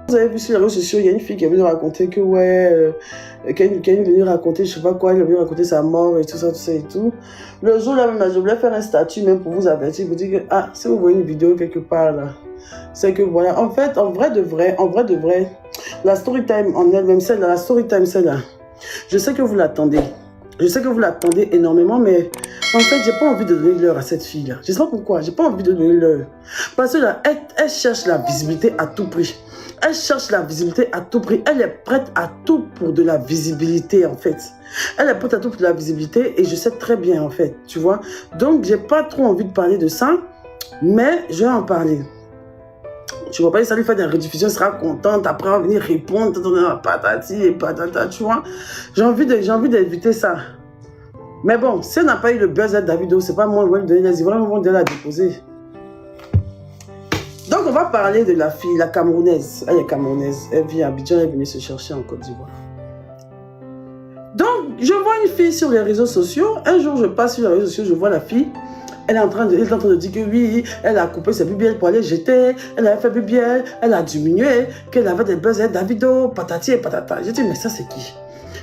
Vous avez vu sur les réseaux sociaux, il y a une fille qui est venue raconter que ouais, qu'elle est venue raconter, je sais pas quoi, elle est venue raconter sa mort et tout ça et tout. Le jour là même, je voulais faire un statut même pour vous avertir, vous dire que ah, si vous voyez une vidéo quelque part là, c'est que voilà, en fait, en vrai de vrai, la story time en elle-même, celle-là, la story time celle-là, je sais que vous l'attendez. Je sais que vous l'attendez énormément, mais en fait, j'ai pas envie de donner l'heure à cette fille-là. Je sais pas pourquoi, j'ai pas envie de donner l'heure. Parce que là, elle cherche la visibilité à tout prix. Elle cherche la visibilité à tout prix. Elle est prête à tout pour de la visibilité, en fait. Elle est prête à tout pour de la visibilité et je sais très bien, en fait, tu vois. Donc, j'ai pas trop envie de parler de ça, mais je vais en parler. Tu vois pas, ça lui fait des rediffusions, elle sera contente, après elle va venir répondre, patati et patata, tu vois. J'ai envie d'éviter ça. Mais bon, si elle n'a pas eu le buzz à Davido, c'est pas moi qui vais lui donner les livres, ils vont la déposer. Donc on va parler de la fille, la Camerounaise. Elle est Camerounaise, elle vit à Abidjan, elle est venue se chercher en Côte d'Ivoire. Donc, je vois une fille sur les réseaux sociaux, un jour je passe sur les réseaux sociaux, je vois la fille. Elle est en train de dire que oui, elle a coupé ses BBL pour aller jeter, elle avait fait BBL, elle a diminué, qu'elle avait des buzz avec Davido, patati et patata. J'ai dit, mais ça c'est qui?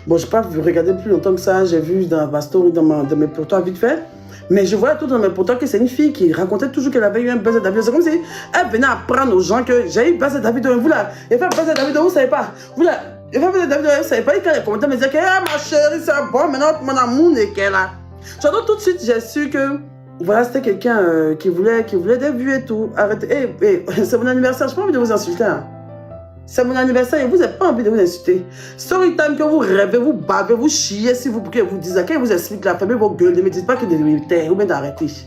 Bon, je n'ai pas regardé plus longtemps que ça, j'ai vu dans ma story, dans mes potois vite fait, mais je vois tout dans mes potois que c'est une fille qui racontait toujours qu'elle avait eu un buzz avec Davido. C'est comme si elle venait apprendre aux gens que j'ai eu buzz avec Davido. Vous là, elle fait buzz avec Davido, vous ne savez pas. Vous là, elle fait buzz avec Davido, vous ne savez pas. Et quand les commentaires me disaient que ah, ma chérie, c'est bon, maintenant mon amour n'est qu'elle là. Surtout tout de suite, j'ai su que voilà, c'était quelqu'un qui voulait des vues et tout. Arrêtez. C'est mon anniversaire, je n'ai pas envie de vous insulter. Hein. C'est mon anniversaire et vous n'avez pas envie de vous insulter. Story time que vous rêvez, vous bavez, vous chiez, si vous disent, quand vous explique la famille, vos gueules, ne me dites pas que de militaires ou bien d'arrêter. Je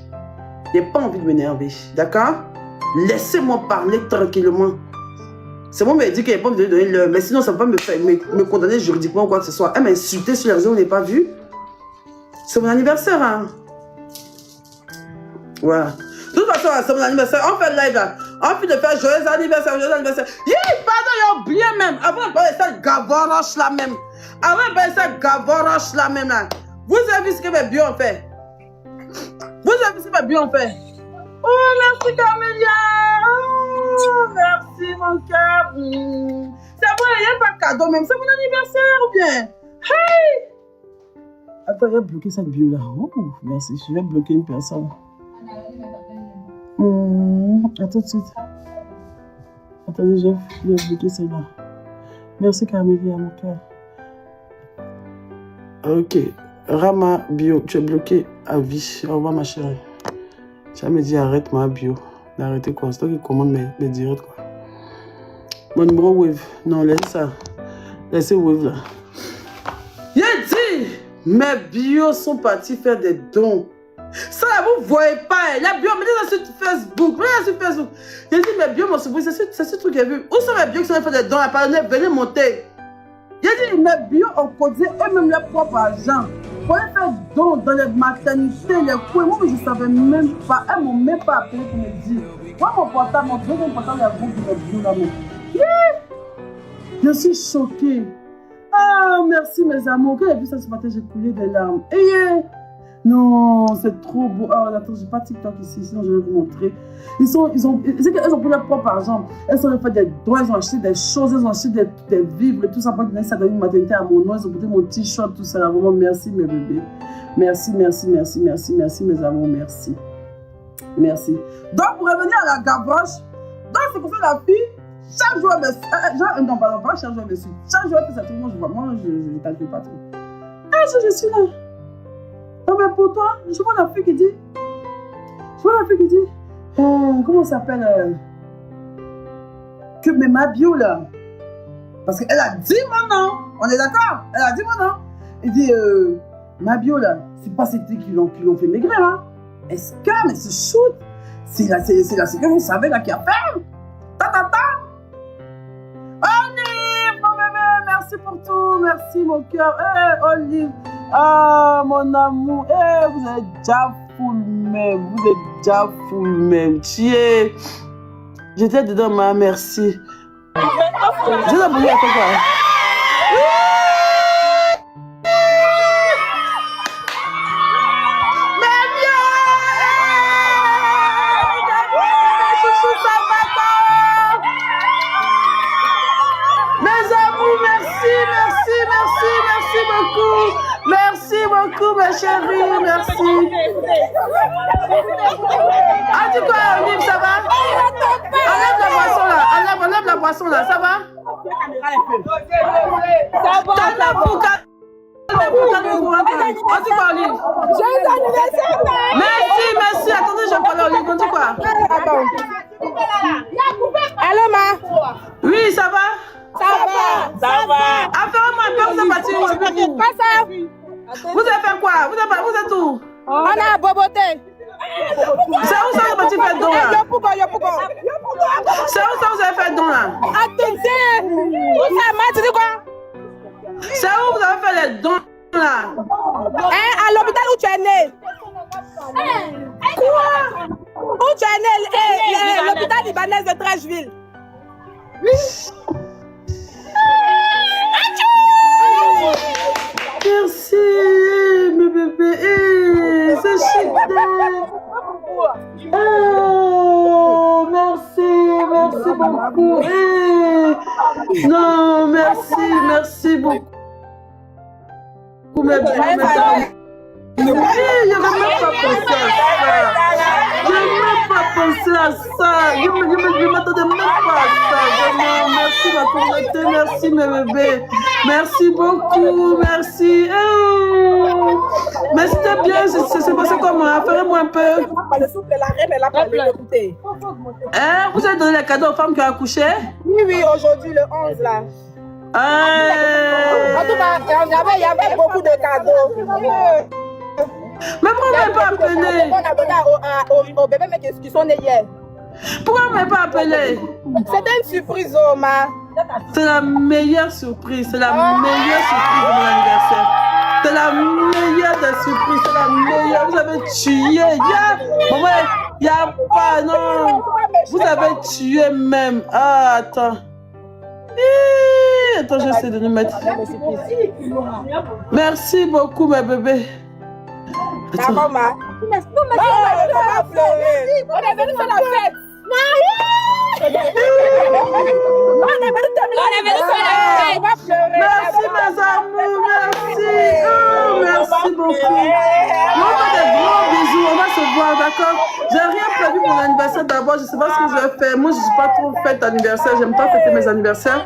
n'ai pas envie de m'énerver, d'accord? Laissez-moi parler tranquillement. C'est moi qui me dit qu'il n'y a pas envie de donner l'heure, mais sinon ça ne va pas me condamner juridiquement ou quoi que ce soit. Elle m'a insulté sur les réseaux, vous n'avez pas vu? C'est mon anniversaire, hein? Voilà. De toute façon, c'est mon anniversaire. On fait le live là. On fait de faire joyeux anniversaire, joyeux anniversaire. Pardon, j'ai oublié même. Avant de parler de cette gavoroche là même. Avant de parler de cette gavoroche là même là. Vous avez vu ce que mes bio ont fait? Vous avez vu ce que mes bio ont fait? Oh, merci Camélia. Oh, merci mon cœur. C'est bon, il n'y a pas de cadeau même. C'est mon anniversaire ou bien? Hey! Attends, il a bloqué cette bio là. Oh, merci. Je vais bloquer une personne. Attends tout de suite. Attendez, je vais bloquer celle-là. Merci Camélia, mon cœur. Ok. Rama Bio, tu es bloqué à vie. Au revoir ma chérie. Tu vas me dire arrête ma bio. D'arrêter quoi? C'est toi qui commande mes directs quoi. Mon numéro Wave. Non, laisse ça. Laissez Wave là. Il a dit mes bios sont partis faire des dons. Ça, vous ne voyez pas. La bio, mettez ça sur Facebook. Mettez ça sur Facebook. J'ai dit, mes bio, mon souvenir, c'est ce truc que j'ai vu. Où sont mes bio qui sont fait des dons? Venez monter. J'ai dit, mes bio ont causé eux-mêmes leur propre argent. Pour aller faire dons dans les maternités, les coups. Moi, je ne savais même pas. Elles ne m'ont même pas appelé pour me dire. Moi, mon portable, mon deuxième portable, il y a beaucoup de mes bio là-même. Je suis choquée. Ah, merci mes amours. Quand j'ai vu ça ce matin, j'ai coulé des larmes. Non, c'est trop beau. Oh, attends, j'ai pas TikTok ici, sinon je vais vous montrer. Elles ont pris leur propre argent. Elles ont fait des dons, elles ont acheté des choses, elles ont acheté des vivres et tout ça pour donner ça dans une maternité à mon nom. Elles ont porté mon t-shirt, tout ça. Là. Vraiment, merci mes bébés. Merci, merci, merci, merci, merci mes amours, merci. Merci. Donc, pour revenir à la gavroche, donc c'est pour ça la fille, chaque jour, non, pardon, pas chaque jour, mais chaque jour, elle fait ça tout le monde, je vois. Moi, je ne calcule pas trop. Je suis là. Non mais pour toi, je vois la fille qui dit, comment ça s'appelle, que mais ma bio là, parce qu'elle a dit mon nom, on est d'accord, elle a dit mon nom, elle dit, ma bio là, c'est pas c'était qui l'ont fait maigrir hein, est-ce que, mais ce shoot, c'est là que vous savez là qui a fait, Olive, mon bébé, merci pour tout, merci mon cœur, Olive. Ah, mon amour, vous êtes déjà full même, Tiens, j'étais dedans, ma merci. Je l'ai voulu à toi. merci beaucoup. Merci beaucoup, ma chérie, merci. Ah, tu quoi, Olive, ça va? Enlève la boisson là, enlève la boisson là, ça va? Calmez-vous, calmez-vous. On dit quoi, Olive? Joyeux anniversaire, Merci, attendez, je parle à Olive, on dit quoi? Allô, ma? Oui, ça va? Ça va. Affaire-moi un peu, vous êtes parti où? Pas ça. Vous avez fait quoi? Vous êtes où? On a boboté. C'est où ça vous avez fait don là? C'est où ça vous avez fait don là? Attendez. Où ça, ma? Tu dis quoi? C'est où vous avez fait les dons là? À l'hôpital où tu es né. Quoi? Où tu es né? L'hôpital libanais de Trècheville. Merci, mes bébés. C'est super. Merci beaucoup. Non, merci beaucoup. Mes bébés, je n'ai même pas pensé à ça. Je n'ai même pas pensé à ça. Je ne m'attendais même pas à ça. Vraiment, merci ma communauté, merci mes bébés. Merci beaucoup, merci. Mais c'était bien, c'est passé comment? Fais-moi un peu. Vous avez donné les cadeaux aux femmes qui ont accouché? Oui, aujourd'hui, le 11 là. En tout cas, il y avait beaucoup de cadeaux. Mais pourquoi on ne m'a pas appelé? On a donné aux bébés mais qui sont nés hier. Pourquoi on ne m'a pas appelé? C'était une surprise, Oma. C'est la meilleure surprise. C'est la meilleure surprise de mon anniversaire. C'est la meilleure des surprises. C'est la meilleure. Vous avez tué. Il n'y a pas, non. Vous avez tué même. Ah, attends. Attends, j'essaie de nous mettre. Merci beaucoup, mes bébés. Attends. Maman. On est venu faire la fête. Merci, mes amours. Merci beaucoup. On va des gros bisous. On va se voir, d'accord? J'ai rien prévu pour mon anniversaire d'abord. Je ne sais pas ce que je vais faire. Moi, je ne suis pas trop fête d'anniversaire. J'aime pas fêter mes anniversaires.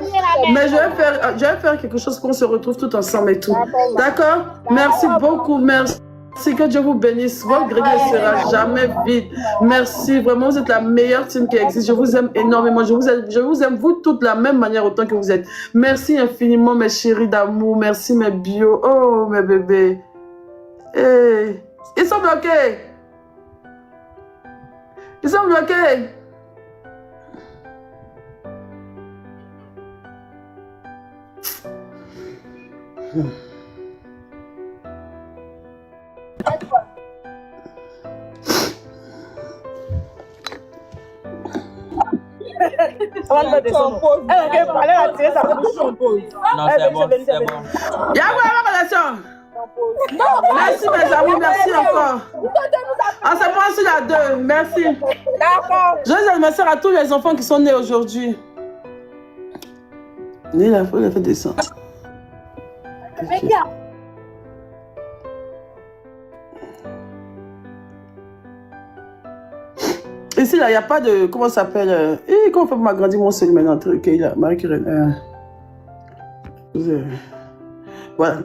Mais je vais faire quelque chose qu'on se retrouve tout ensemble et tout. D'accord? Merci beaucoup. Merci. Que Dieu vous bénisse. Votre gré ne sera jamais vide. Merci. Vraiment, vous êtes la meilleure team qui existe. Je vous aime énormément. Je vous aime vous toutes de la même manière autant que vous êtes. Merci infiniment, mes chéris d'amour. Merci, mes bio. Oh, mes bébés. Hey. Ils sont bloqués. Ils sont bloqués. Merci mes amis, merci encore. On se prend sur la 2, merci. D'accord. Joyeux anniversaire à tous les enfants qui sont nés aujourd'hui. Il a fait descendre. Ici, là, il n'y a pas de... Comment ça s'appelle comment on fait pour m'agrandir mon seul maintenant? Okay, là, Marie-Karen. Voilà.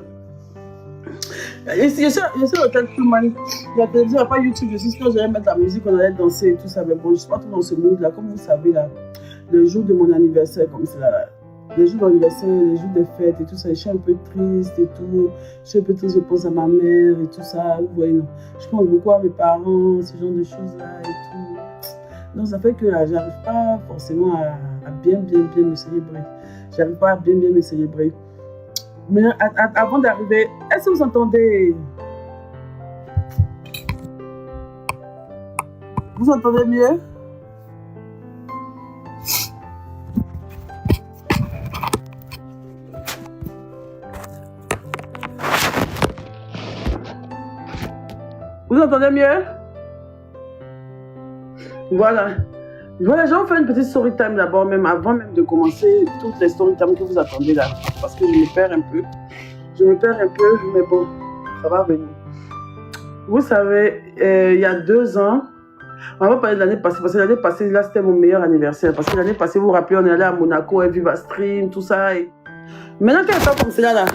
Ici, je suis à l'hôtel Pullman. La télévision, il n'y a pas YouTube. Je suis sûre que j'allais mettre la musique, on allait danser et tout ça. Mais bon, je ne suis pas trop dans ce mood-là. Comme vous savez, là, le jour de mon anniversaire, comme ça, là, les jours d'anniversaire, les jours de fête et tout ça, je suis un peu triste et tout. Je suis un peu triste, je pense à ma mère et tout ça. Vous voyez, non. Je pense beaucoup à mes parents, ce genre de choses-là et tout. Donc, ça fait que j'arrive pas forcément à bien me célébrer. J'arrive pas à bien me célébrer. Mais avant d'arriver, est-ce que vous entendez? Vous entendez mieux? Vous entendez mieux? Voilà. Voilà, je vais vous faire une petite story time d'abord, même avant même de commencer toutes les story time que vous attendez là. Parce que je me perds un peu. Mais bon, ça va venir. Vous savez, il y a 2 ans, on va parler de l'année passée, parce que l'année passée, là, c'était mon meilleur anniversaire. Parce que l'année passée, vous vous rappelez, on est allé à Monaco, et Viva Stream, tout ça. Et... Maintenant, quel temps comme cela, là?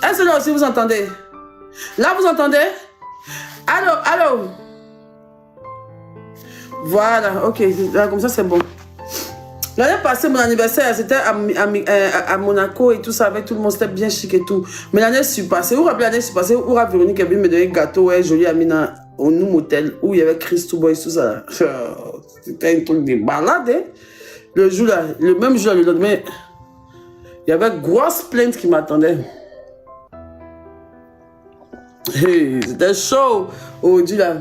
Est-ce que là aussi, vous entendez? Là, vous entendez? Allô? Voilà, ok, là, comme ça, c'est bon. L'année passée, mon anniversaire, c'était à Monaco et tout ça, avec tout le monde, c'était bien chic et tout. Mais l'année surpassée, vous vous rappelez l'année surpassée, où Véronique est venue me donner un gâteau, ouais, joli Amina, au Noom Hotel, où il y avait Chris Touboy, tout ça. C'était un truc de balade, hein. Le même jour, le lendemain, il y avait une grosse plainte qui m'attendait. Hey, c'était chaud. Aujourd'hui, là,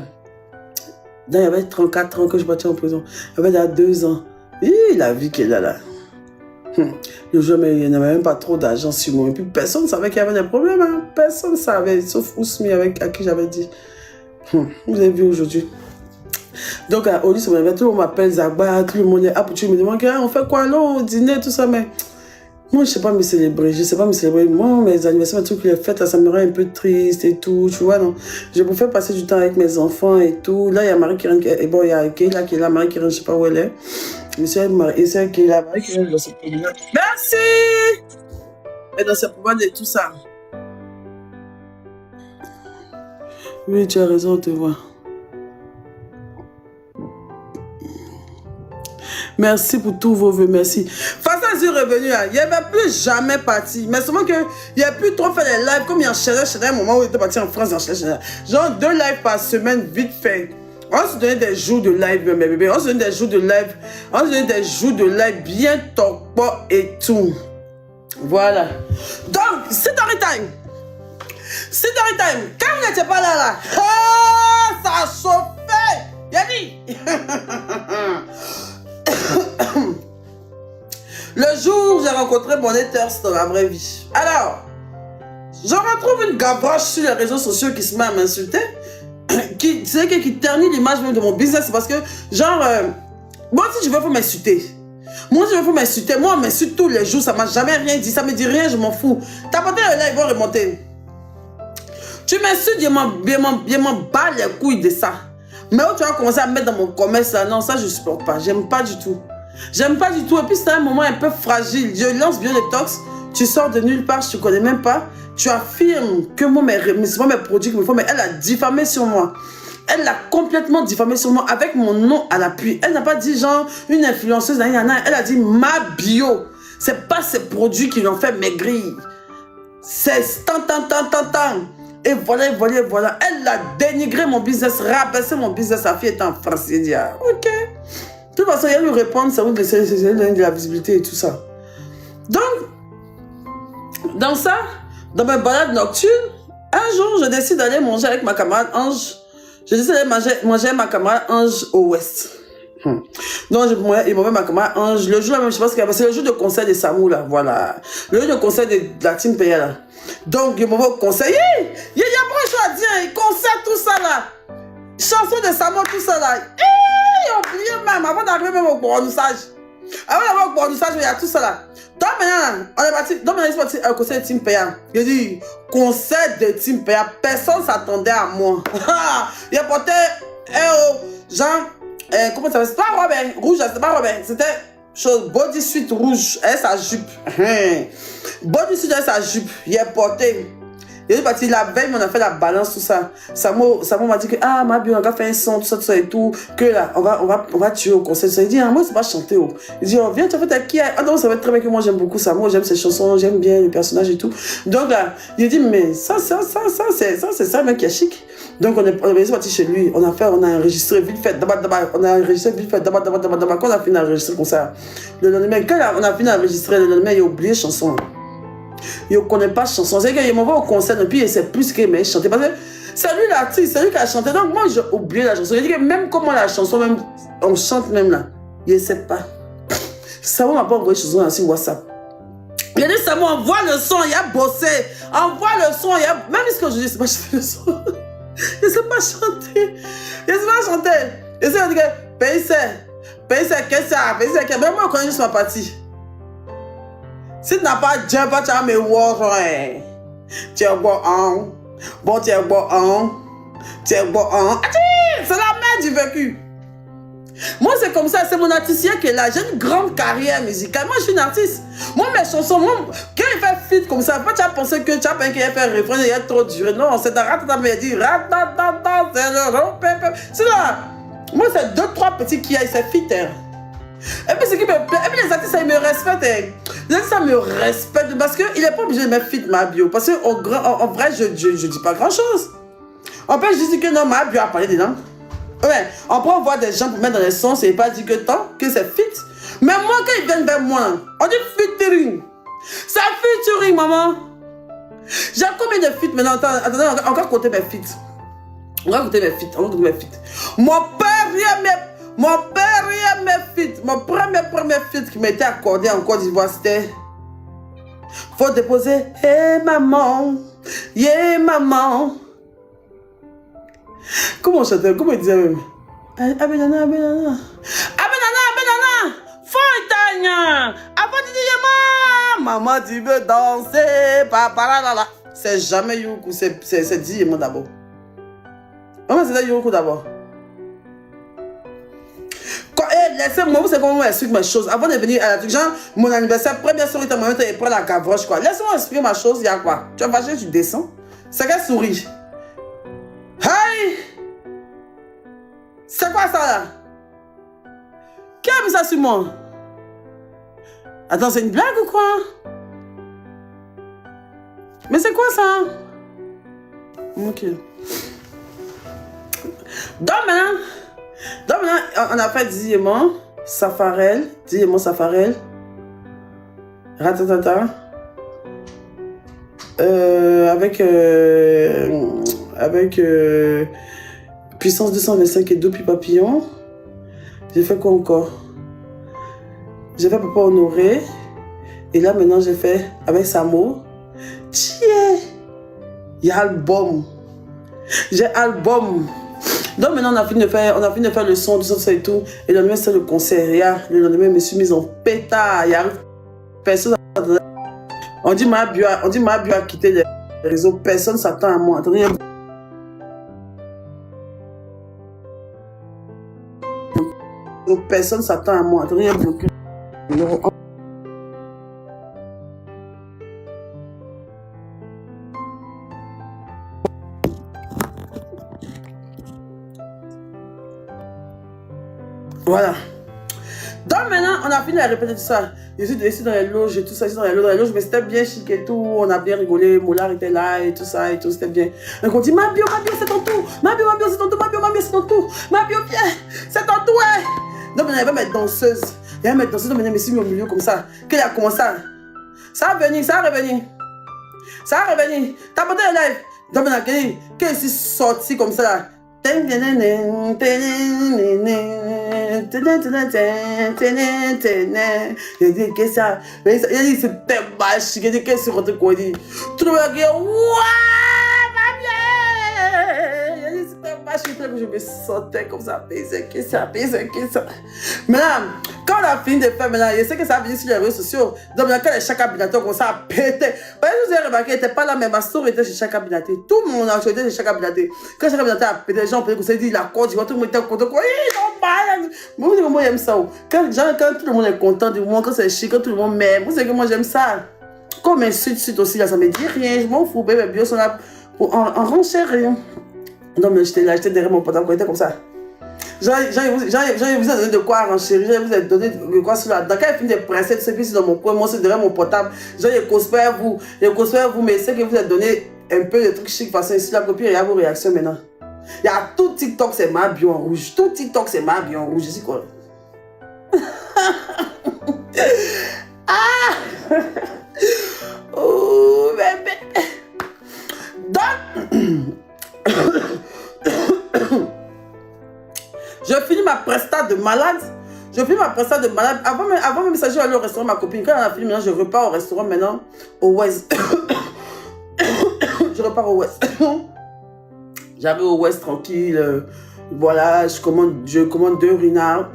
il y avait 34 ans que je partais en prison. Il y avait là 2 ans. La vie qu'elle a là. Le jour, mais il n'y avait même pas trop d'argent sur moi. Et puis personne ne savait qu'il y avait des problèmes. Hein. Personne ne savait, sauf Ousmi à qui j'avais dit. Vous avez vu aujourd'hui. Donc, au lycée, tout le monde m'appelle Zagba, tout le monde est tu me demandes, on fait quoi, non, au dîner, tout ça, mais moi, je ne sais pas me célébrer. Moi, mes anniversaires, mes trucs, les fêtes, ça me rend un peu triste et tout, tu vois, non. Je préfère passer du temps avec mes enfants et tout. Là, il y a Marie-Karen, et bon, il y a Keila qui est là, Marie-Karen, je ne sais pas où elle est. Monsieur Marie-Karen qui est là, Marie-Karen, dans cette promenade. Merci! Et dans cette promenade et tout ça. Oui, tu as raison, on te voit. Merci pour tous vos vœux, merci. Face à ce revenu, il n'y avait plus jamais parti. Mais seulement qu'il n'y a plus trop fait les lives, comme il enchaînait un moment où il était parti en France, genre 2 lives par semaine, vite fait. On se donnait des jours de live, mes bébés. On se donnait des jours de live. On se donnait des jours de live bien top et tout. Voilà. Donc, c'est story time. C'est story time. Quand vous n'étiez pas là, ça a chauffé. Yanni. Le jour où j'ai rencontré mon haters dans la vraie vie. Alors, je retrouve une gavroche sur les réseaux sociaux qui se met à m'insulter. Qui ternit l'image même de mon business. Parce que, genre, moi aussi je veux m'insulter. Moi on m'insulte tous les jours. Ça m'a jamais rien dit. Ça me dit rien, je m'en fous. Tapoter là, ils vont remonter. Tu m'insultes, je m'en bats les couilles de ça. Mais où tu vas commencer à mettre dans mon commerce là, non, ça je supporte pas. J'aime pas du tout. Et puis c'est un moment un peu fragile. Je lance Biodetox, tu sors de nulle part, je te connais même pas. Tu affirmes que moi, c'est pas mes produits qu'il me faut, mais elle a diffamé sur moi. Elle l'a complètement diffamé sur moi avec mon nom à l'appui. Elle n'a pas dit genre une influenceuse, elle a dit ma bio. C'est pas ces produits qui l'ont fait maigrir. C'est tant. Et voilà. Elle a dénigré mon business, rabaissé mon business. Sa fille est en France. Elle dit, ok. De toute façon, il y a lui répondre, ça vous laisser de la visibilité et tout ça. Donc, dans ça, dans mes balades nocturnes, un jour, je décide d'aller manger avec ma camarade Ange. Je décide d'aller manger avec ma camarade Ange au Ouest. Donc, il m'a ma camarade Ange. Le jour, même, je pense que c'est le jour de concert de Samou, là. Voilà. Le jour de concert de la team Paya, là. Donc, il m'a conseillé. Il y a pas chose à dire. Concert, tout ça, là. Chanson de Samou, tout ça, là. J'ai oublié même, avant d'arriver même au bournoussage. Il y a tout ça, là. Donc, maintenant, on est parti. Donc, maintenant, il est parti au concert de Team Paya. Il dit, concert de Team Paya. Personne ne s'attendait à moi. Il a porté, genre, comment ça s'appelle? C'est pas Robin, rouge, c'est pas Robin. C'était chose, bodysuit rouge, et sa jupe. Bodysuit et sa jupe, il a porté. Il est parti la veille, on a fait la balance, tout ça. Samo m'a dit que, ma bio, on va faire un son, tout ça et tout. Que là, on va tuer au concert. Il dit, moi, c'est pas chanter. Oh. Il dit, viens, tu as fait qui? Non, ça va être très bien que moi, j'aime beaucoup Samo, j'aime ses chansons, j'aime bien les personnages et tout. Donc là, il dit, mais c'est ça, mec, qui est chic. Donc, on est parti chez lui. On a enregistré vite fait, d'abord. Quand on a fini d'enregistrer comme ça. Le lendemain, quand on a fini d'enregistrer, le lendemain, il a oublié chanson. Il ne connaît pas chanson. C'est qu'il m'envoie au concert et puis il sait plus qu'il m'a chanté. Parce que c'est lui l'artiste, c'est lui qui a chanté. Donc moi j'ai oublié la chanson. Il dit que même comment la chanson, même, on chante même là, il ne sait pas. Ça m'a pas envoyé chanson sur WhatsApp. Il a dit ça envoie le son, il a bossé. Envoie le son, il a. Même ce que je dis, c'est pas chanter le son. Il ne sait pas chanter. Il ne sait pas chanter. Et ça, il dit que qu'est-ce que ça? Même moi, je connais juste ma partie. Si tu n'as pas de job, tu vas me voir. Tu es bon, hein? Bon, tu es bon, hein? Tu es bon, hein? C'est la merde du vécu. Moi, c'est comme ça, c'est mon artistique qui est là. J'ai une grande carrière musicale. Moi, je suis une artiste. Moi, mes chansons, quand il fait feat comme ça, tu as pensé que tu as pensé qu'il a fait refrain, il a trop duré. Non, c'est dans Ratata, mais il dit Ratata, c'est le rompé. C'est là. Moi, c'est 2-3 petits qui aillent, c'est feat. Et puis, ce qui me plaît, et puis les artistes, ils me respectent. Les artistes, ça me respecte parce qu'il n'est pas obligé de mettre feat ma bio. Parce qu'en vrai, je dis pas grand-chose. En fait, je dis que non, ma bio a parlé dedans. Ouais, on peut voir des gens pour mettre dans les sons, c'est pas dit que tant, que c'est fit. Mais moi, quand ils viennent vers moi, on dit featuring. C'est featuring, maman. J'ai combien de feats maintenant? Attendez, encore côté mes feats. Encore côté mes feats. Mon premier feat qui m'a été accordé en Côte d'Ivoire, c'était faut déposer, hey maman, yeah maman. Comment on chantait? Comment il disait même? Abenana. Fontagne. Avant de dire maman, tu veux danser. Papa, là. C'est jamais Youkou, c'est Diamant d'abord. Maman, c'est Youkou d'abord. Laissez-moi, vous savez comment on explique mes choses. Avant de venir à la truc, genre, mon anniversaire, première souris, t'as moment, tu prends la gavroche, quoi. Laisse-moi expliquer ma chose, il y a quoi? Tu vas fâcher, tu descends. C'est quelle souris? Hey! C'est quoi ça là? Qui a mis ça sur moi? Attends, c'est une blague ou quoi? Mais c'est quoi ça? Ok. Donc maintenant, on a fait Diamant, Safarel, Ratatata. Avec Puissance 225 et Dopi Papillon. J'ai fait quoi encore? J'ai fait Papa Honoré. Et là maintenant j'ai fait avec Samo. Tiens! Il y a album. J'ai album. Donc maintenant on a fini de faire le son, tout ça et tout. Et le lendemain c'est le concert. Le lendemain je me suis mise en pétard. Il y a personne. On dit ma bio a quitté les réseaux. Personne s'attend à moi. Attendez. Personne s'attend à moi. Attendez, il y a bloqué. Voilà. Donc maintenant, on a fini à répéter tout ça. Je suis ici dans les loges et tout ça, dans les loges, mais c'était bien chic et tout. On a bien rigolé, Moulard était là et tout ça, c'était bien. Donc on dit, ma bio, c'est ton tour. Ma bio, c'est ton tour. C'est ton tour. Ma bio, viens, c'est ton tour, ouais. Donc on avait mettre danseuse. Il y avait mettre danseuse, donc on me suis mis au milieu comme ça. Qu'il a commencé à... Ça va revenir. T'as porté le live. Donc maintenant, qu'il est sorti comme ça là. Il dit que ça, il dit c'était bâche, il dit que c'est rentré quoi, il dit tout le monde dit waouh ma bien, il dit c'était bâche, je me sentais comme ça, baiser que ça. Maintenant, quand on a fini de faire maintenant, je sais que ça a venu sur les réseaux sociaux, donc maintenant quand les Chaka Binaté ont commencé à péter, vous avez remarqué, il n'était pas là, mais ma soeur était chez Chaka Binaté, tout le monde a été chez Chaka Binaté. Quand Chaka Binaté a pété, les gens ont dit la Côte d'Ivoire, tout le monde était content, quoi, moi j'aime ça. Quand tout le monde est content du moment, quand c'est chic, quand tout le monde m'aime, vous savez que moi j'aime ça. Comme insulte aussi, là, ça me dit rien, je m'en fous, bébé, bio sont là pour en renchérir. Non, mais j'étais là, j'étais derrière mon portable, quand il était comme ça. Vous ai donné de quoi renchérir, vous ai donné de quoi sur la dent. Quand il finit de presser, c'est puis dans mon coin, moi c'est derrière mon portable. Je cosplay vous, mais c'est que vous avez donné un peu de trucs chic, parce que ici la copie, il y a vos réactions maintenant. Il y a tout TikTok, c'est ma bio en rouge. Tout TikTok, c'est ma bio en rouge. Je sais quoi. Ah! Oh, bébé. Donc, je finis ma presta de malade. Avant même ça, je vais aller au restaurant, ma copine. Quand on a fini, maintenant, je repars au restaurant, maintenant, au Ouest. Je repars au Ouest. J'arrive au Ouest tranquille. Voilà, je commande 2 runards.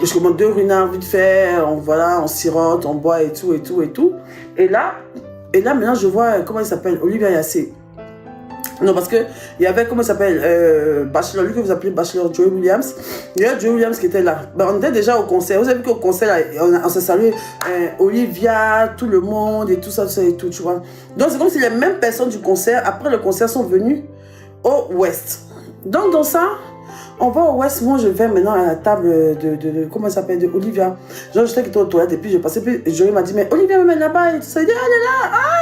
Je commande 2 runards vite fait, voilà, on sirote, on boit et tout, et tout, et tout. Et là maintenant, je vois, comment il s'appelle, Olivia Yassé. Non, parce que il y avait, comment il s'appelle, Bachelor, lui que vous appelez Bachelor, Joey Williams. Il y a Joey Williams qui était là. Ben, on était déjà au concert. Vous avez vu qu'au concert, là, on s'est salué Olivia, tout le monde et tout ça et tout, tu vois. Donc, c'est comme si les mêmes personnes du concert, après le concert, sont venues au West. Donc, dans ça, on va au West. Moi, je vais maintenant à la table de comment ça s'appelle, de Olivia. Genre, j'étais qui était aux toilettes et puis je passais. Puis Joey m'a dit, mais Olivia me met là-bas et tout ça. Il dit, elle est là. Ah,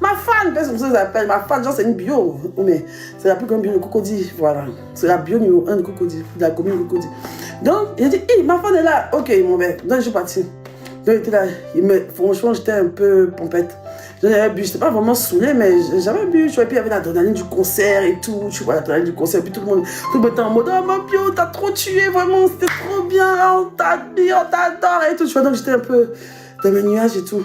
ma fan. C'est comme ça qu'ils appellent. Ma fan, genre, c'est une bio. Mais c'est la plus grande bio de Cocody. Voilà. C'est la bio numéro 1 de Cocody, de la commune de Cocody. Donc, il a dit, ma fan est là. Ok, mon mec. Donc, je suis parti. Donc, il était là. Franchement, j'étais un peu pompette. J'en avais bu, j'étais pas vraiment saoulée, mais j'avais bu, tu vois, et puis il y avait l'adrénaline du concert et tout, tu vois, l'adrénaline du concert, et puis tout le monde était en mode, oh ma bio, t'as trop tué, vraiment, c'était trop bien, on t'adore et tout, tu vois, donc j'étais un peu dans mes nuages et tout.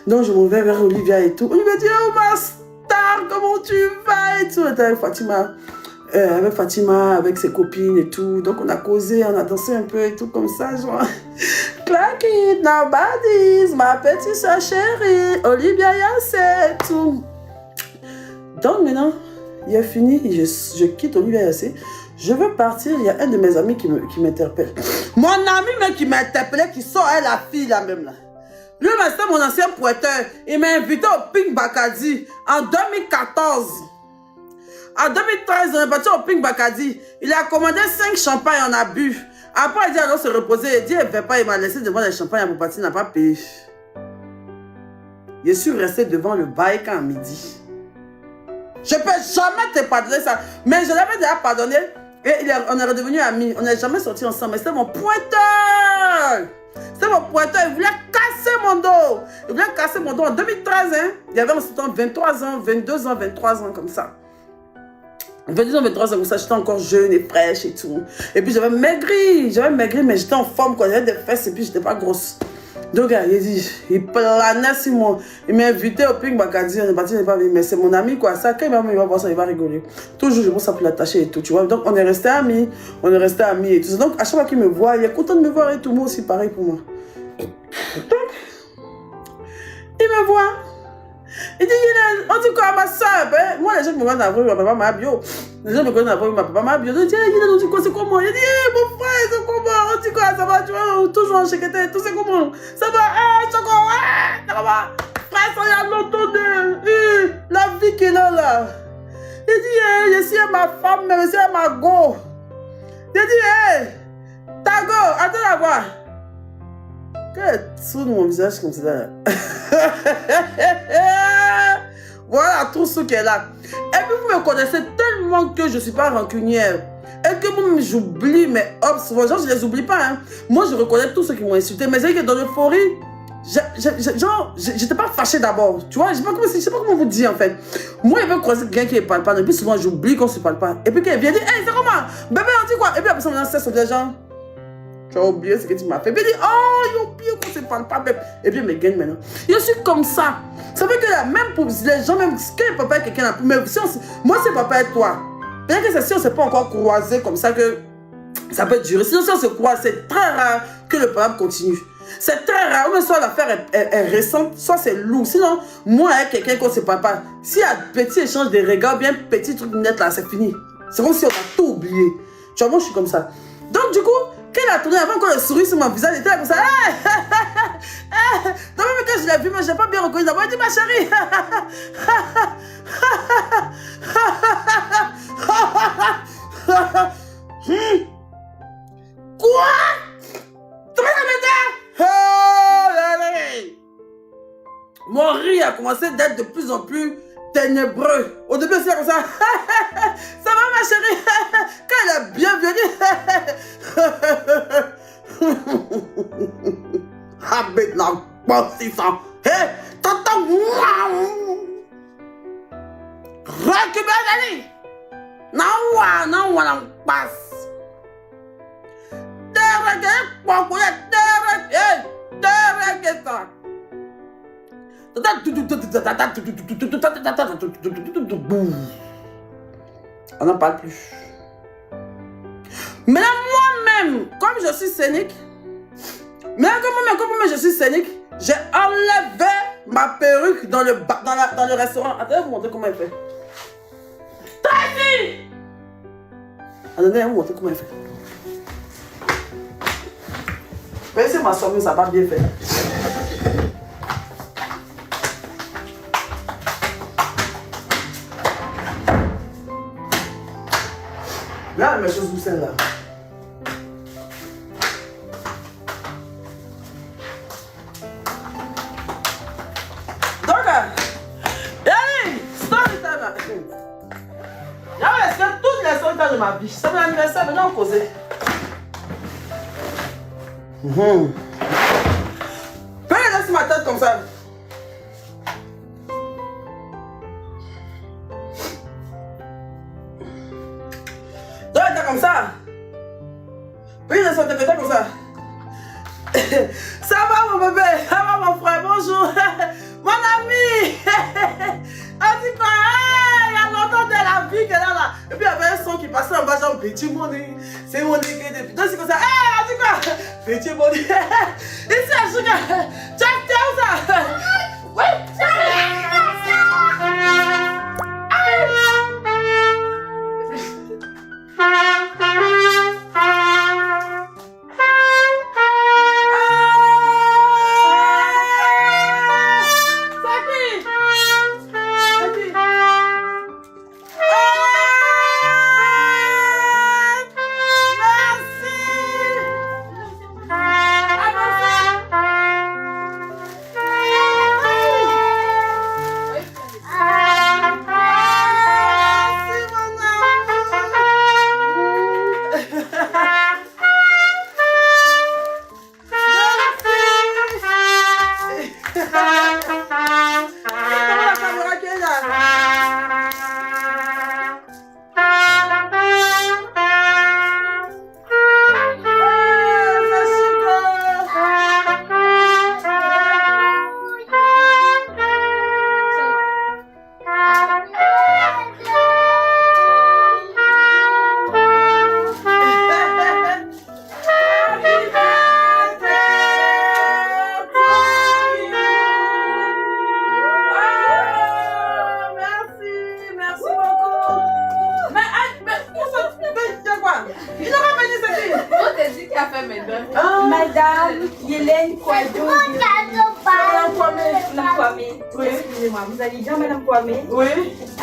Donc je m'en vais vers Olivia et tout. Olivia dit, oh ma star, comment tu vas et tout, elle était avec Fatima, avec ses copines et tout, donc on a causé, on a dansé un peu et tout, comme ça, genre... Clack it, nobody's, ma petite soeur chérie, Olivia Yassé, tout. Donc maintenant, il a fini, je quitte Olivia Yassé, je veux partir, il y a un de mes amis qui m'interpelle. Mon ami même qui m'a interpellé, qui sort, la fille là même là. Lui, c'est mon ancien pointeur, il m'a invité au Pink Bacadi en 2014. En 2013, on est parti au Pink Bacadi, il a commandé 5 champagnes, on a bu. Après, il dit, alors se reposer. Il dit, il ne fait pas, il m'a laissé devant les champagnes pour partir, il n'a pas payé. Je suis resté devant le bail à midi. Je ne peux jamais te pardonner ça. Mais je l'avais déjà pardonné et on est redevenus amis. On n'est jamais sortis ensemble. Mais c'était mon pointeur. C'était mon pointeur. Il voulait casser mon dos. Il voulait casser mon dos en 2013. Hein. Il y avait en ce temps 23 ans, 22 ans, 23 ans comme ça. 22 ans, 23 ans, comme ça, j'étais encore jeune et fraîche et tout. Et puis j'avais maigri, mais j'étais en forme, quoi. J'avais des fesses et puis j'étais pas grosse. Donc, il planait sur moi. Il m'a invité au Pink Bacadi, on est parti, il n'est pas venu, mais c'est mon ami, quoi. Ça, quand il va voir ça, il va rigoler. Toujours, je pense ça pour l'attacher et tout, tu vois. Donc, on est restés amis et tout ça. Donc, à chaque fois qu'il me voit, il est content de me voir et tout. Moi aussi, pareil pour moi. Donc, il me voit. Il dit, on dit quoi, ma soeur? Moi, les gens me connaissent dans la rue, ma papa m'a bio. Les gens me connaissent dans la rue, ma papa m'a bio. Je dis, on dit quoi, c'est comment? Il dit, mon frère, c'est comment? On dit quoi, ça va, tu vois, toujours en chéqueté, tout c'est comment? Ça va, Choco, ça va. Frère, ça y a longtemps de la vie qu'il a là. Il dit, je suis ma femme, mais je suis ma go. Il dit, ta go, attends la voir. Qu'elle tourne mon visage comme ça. Voilà tout ce qu'elle a. Et puis vous me connaissez tellement que je ne suis pas rancunière. Et que moi j'oublie mes hops. Genre je ne les oublie pas. Hein. Moi je reconnais tous ceux qui m'ont insulté. Mais c'est que dans l'euphorie, genre j'étais pas fâchée d'abord. Tu vois, je sais pas comment vous dire en fait. Moi il veut croiser quelqu'un qui ne parle pas. Et puis souvent j'oublie qu'on ne se parle pas. Et puis quand il vient dire, hey c'est comment? Bébé on dit quoi? Et puis après ça on cesse de dire genre. Tu as oublié ce que tu m'as fait. Et puis il dit, oh, il a oublié qu'on ne se parle pas. Et puis il me gagne maintenant. Je suis comme ça. Ça veut que là, même pour les gens, même quand papa est quelqu'un, mais si moi c'est papa et toi. Peut-être que si on ne s'est pas encore croisé comme ça que ça peut durer. Sinon, si on se croise, c'est très rare que le problème continue. C'est très rare. Même soit l'affaire est récente, soit c'est lourd. Sinon, moi avec quelqu'un qu'on ne se parle pas, s'il y a petit échange de regards, bien petit truc net là, c'est fini. C'est comme si on a tout oublié. Tu vois, moi je suis comme ça. Donc du coup, quand elle a tourné avant qu'on le souris sur mon visage, elle était comme ça. Non, mais quand je l'ai vu, moi, je n'ai pas bien reconnu. D'abord, elle dit, ma chérie. Quoi? Tu vas la mettre? Mon rire a commencé d'être de plus en plus ténébreux. Au début, c'est comme ça. Ça va, ma chérie? Quand elle a bien venu. Habit la bosse, ça. Hé, t'entends? Récupère d'aller. Non, non, on passe. On n'en parle plus. Mais moi-même, comme je suis scénique, comme je suis scénique, j'ai enlevé ma perruque dans le restaurant. Attendez, vous montrer comment elle fait. Tracy! Attendez, vous montrer comment elle fait. Mais c'est ma soeur, ça va bien faire. Là, mes choses, où c'est là? Donc, story time. J'avais laissé toutes les story time de ma vie. C'est mon anniversaire, maintenant on causait. Fais-le sur ma tête comme ça. Donc, t'es comme ça. Fais-le sur ta tête comme ça. Ça va mon bébé, ça va mon frère, bonjour. Mon ami. On dit pas, il y a longtemps de la vie qu'elle a là. Et puis il y avait un son qui passait en bas, genre petit money. C'est mon écrit depuis. Donc c'est comme ça, on dit quoi? Petit money. Ici à Chouka. Check ça. Oui. Madame Hélène Kouado. Madame Kwame. Oui. Excusez-moi, vous allez bien, Madame Kwame? Oui.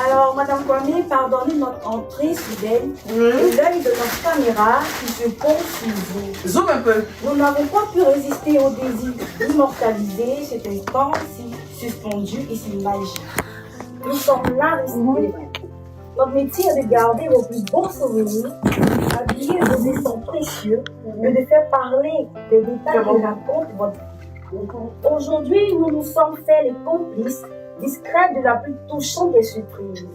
Alors, Madame Kwame, pardonnez notre entrée soudaine et l'œil de notre caméra qui se pose sur vous. Zoom un peu. Nous n'avons pas pu résister au désir d'immortaliser cet instant si suspendu et si magique. Nous sommes là restés. Notre métier est de garder vos plus beaux souvenirs, d'habiller vos essents précieux et de faire parler des détails qui racontent votre vie. Aujourd'hui, nous nous sommes fait les complices discrets de la plus touchante des surprises.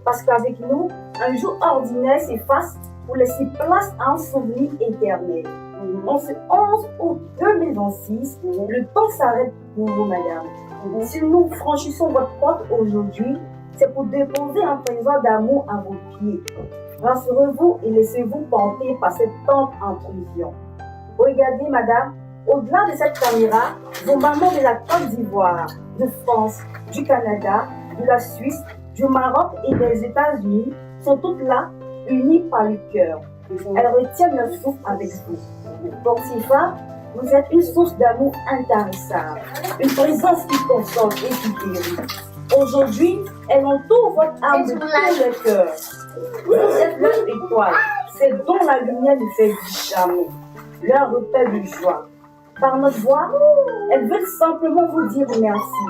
Parce qu'avec nous, un jour ordinaire s'efface pour laisser place à un souvenir éternel. En ce 11 août 2026, le temps s'arrête pour vous, madame. Si nous franchissons votre porte aujourd'hui, c'est pour déposer un présent d'amour à vos pieds. Rassurez-vous et laissez-vous porter par cette tendre intrusion. Regardez, madame, au-delà de cette caméra, vos mamans de la Côte d'Ivoire, de France, du Canada, de la Suisse, du Maroc et des États-Unis sont toutes là, unies par le cœur. Elles retiennent leur souffle avec vous. Pour Sifa, vous êtes une source d'amour intarissable, une présence qui console et qui guérit. Aujourd'hui, elle entoure votre âme de tout le cœur. Vous êtes leur étoile, c'est dont la lumière ne fait jamais, leur repère de joie. Par notre voix, elles veulent simplement vous dire merci.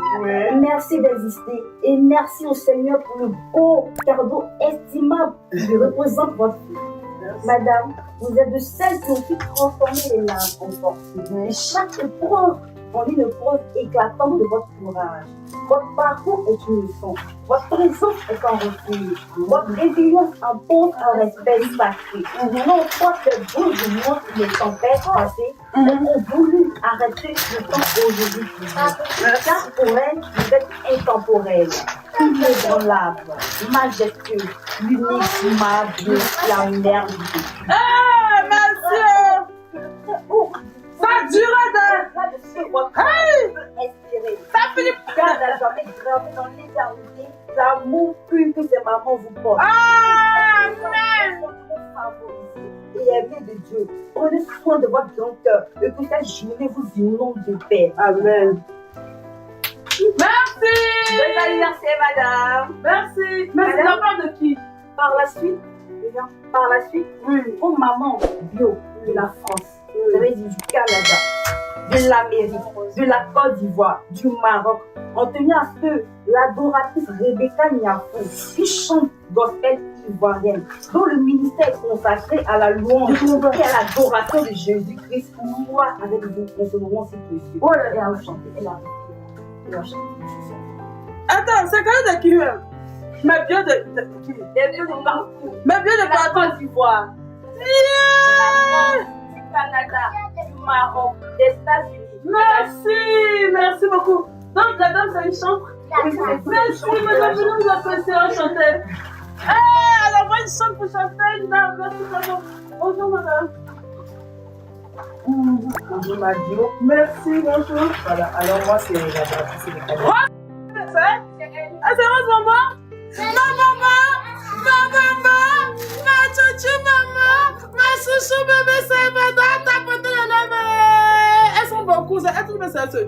Merci d'exister et merci au Seigneur pour le beau cadeau estimable qui représente votre vie. Madame, vous êtes de celles qui ont pu transformer les larmes en force. Et chaque épreuve en une preuve éclatante de votre courage. Votre parcours est une leçon. Votre présence est un refuge. Votre résilience impose un respect sacré. Non pas que vous montrent les tempêtes passées, elles ont voulu arrêter le temps aujourd'hui. Car pour elles, vous êtes intemporel, inébranlable, majestueux, l'unique, aimable, la mère du Ça a duré de... Au-delà de ce votre Hey! peut espérer. Ça finit... Garde à jamais gravé dans l'éternité l'amour pur que ces mamans vous portent. Amen! Et aimé de Dieu. Prenez soin de votre grand cœur et que cette journée vous inonde de paix. Amen. Merci! Bon anniversaire, madame. Merci. Merci de la part de qui? Par la suite, Oui. aux mamans bio de la France, vous avez dit du Canada, de l'Amérique, de la Côte d'Ivoire, du Maroc, ont tenu à ce que l'adoratrice Rebecca Niafou, qui chante gospel ivoirienne, dont le ministère est consacré à la louange et à l'adoration de Jésus-Christ, moi avec vous dans ce moment si précieux. Oh là là. Et à chanter, elle a chanté une chanson. Attends, c'est quand même de qui même? Mais bien de qui? Et bien de partout. Mais bien de De la partout. Côte d'Ivoire, Yeah! du Canada, du Maroc, des États-Unis. Merci, merci beaucoup. Donc la dame, c'est une chambre. Merci, madame, nous apprécions à chanter. Elle envoie une chambre pour chanter. Une dame, merci, madame. Bonjour, madame. Bonjour Madio. Merci, bonjour. Voilà, alors moi c'est la dratrice de Canada. C'est Rose, maman? Ma maman, ma chouchou maman, ma chouchou bébé, c'est madame, t'as porté le nom. Elles sont beaucoup, elles sont mes sœurs.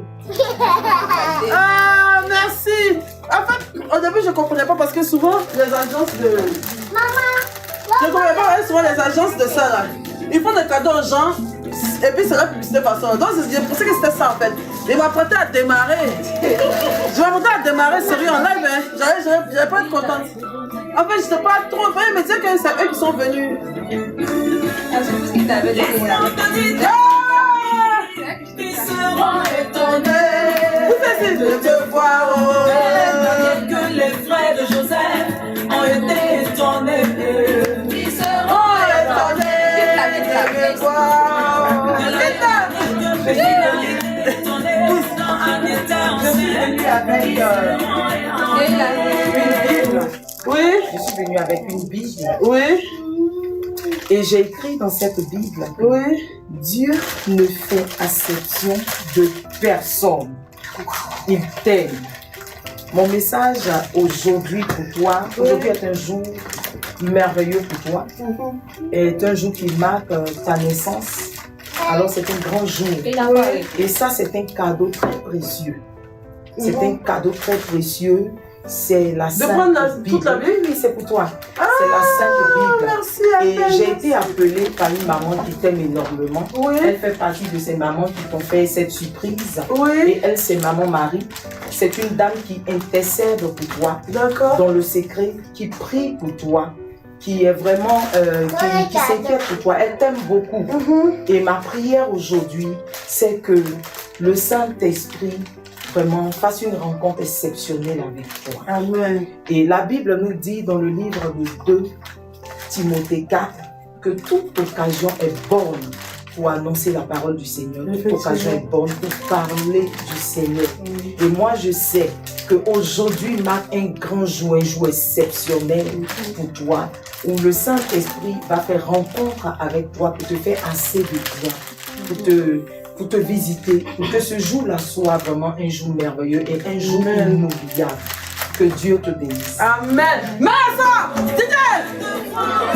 Ah, merci. En fait, au début, je ne comprenais pas parce que souvent, les agences de... Je ne comprenais pas souvent les agences de ça là. Ils font des cadeaux aux gens et puis c'est la publicité par ça. Donc, je pensais que c'était ça en fait. Ils m'apprêtaient à démarrer. Je m'apprêtais à démarrer sérieux en live. Hein. J'allais pas être contente. En fait, je n'étais pas trop. Ils me disaient que c'est eux qui sont venus. Ils seront étonnés Vous essayez de te voir. que les frères de Joseph ont été étonnés. Ils seront étonnés de me voir. Oui. Je suis venue avec une Bible Oui. et j'ai écrit dans cette Bible que Oui. Dieu ne fait exception de personne. Il t'aime. Mon message aujourd'hui pour toi, aujourd'hui est un jour merveilleux pour toi, est un jour qui marque ta naissance. Alors c'est un grand jour. Et ça c'est un cadeau très précieux. C'est un cadeau très précieux. C'est la Sainte prendre Bible. toute la Bible? Oui, c'est pour toi. C'est la Sainte Bible. Merci. Et j'ai été appelée par une maman qui t'aime énormément. Oui. Elle fait partie de ces mamans qui t'ont fait cette surprise. Oui. Et elle, c'est maman Marie. C'est une dame qui intercède pour toi D'accord. dans le secret, qui prie pour toi, qui est vraiment, qui s'inquiète pour toi. Elle t'aime beaucoup. Et ma prière aujourd'hui, c'est que le Saint-Esprit vraiment fasse une rencontre exceptionnelle avec toi. Amen. Et la Bible nous dit dans le livre de 2 Timothée 4 que toute occasion est bonne pour annoncer la parole du Seigneur. Toute occasion est bonne pour parler du Seigneur. Et moi, je sais qu'aujourd'hui marque un grand jour, un jour exceptionnel pour toi, où le Saint-Esprit va faire rencontre avec toi pour te faire assez de bien, pour te visiter, pour que ce jour-là soit vraiment un jour merveilleux et un jour inoubliable. Que Dieu te bénisse. Amen. Mais ça, dis-le.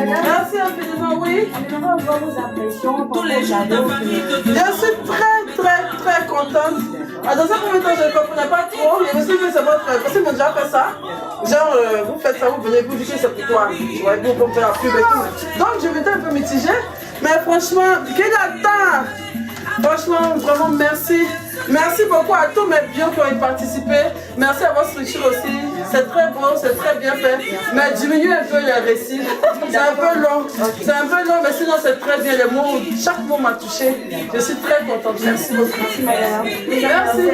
Merci infiniment, oui. Vos impressions, tous les jours de famille. Je suis très contente. Dans un premier temps, je ne comprenais pas trop. Je me suis dit que c'est votre... Parce qu'ils m'ont déjà fait ça. Genre, vous faites ça, vous venez, vous dites que c'est pour toi. Ouais, vous faire la pub et tout. Donc, je m'étais un peu mitigée. Mais franchement, qu'il attend. Franchement, vraiment merci. Merci beaucoup à tous mes bios qui ont participé. Merci à votre structure aussi. C'est très beau, c'est très bien fait. Mais diminuez un peu le récit. C'est un peu long. C'est un peu long, mais sinon c'est très bien. Les mots, chaque mot m'a touché. Je suis très contente. Merci beaucoup. Merci.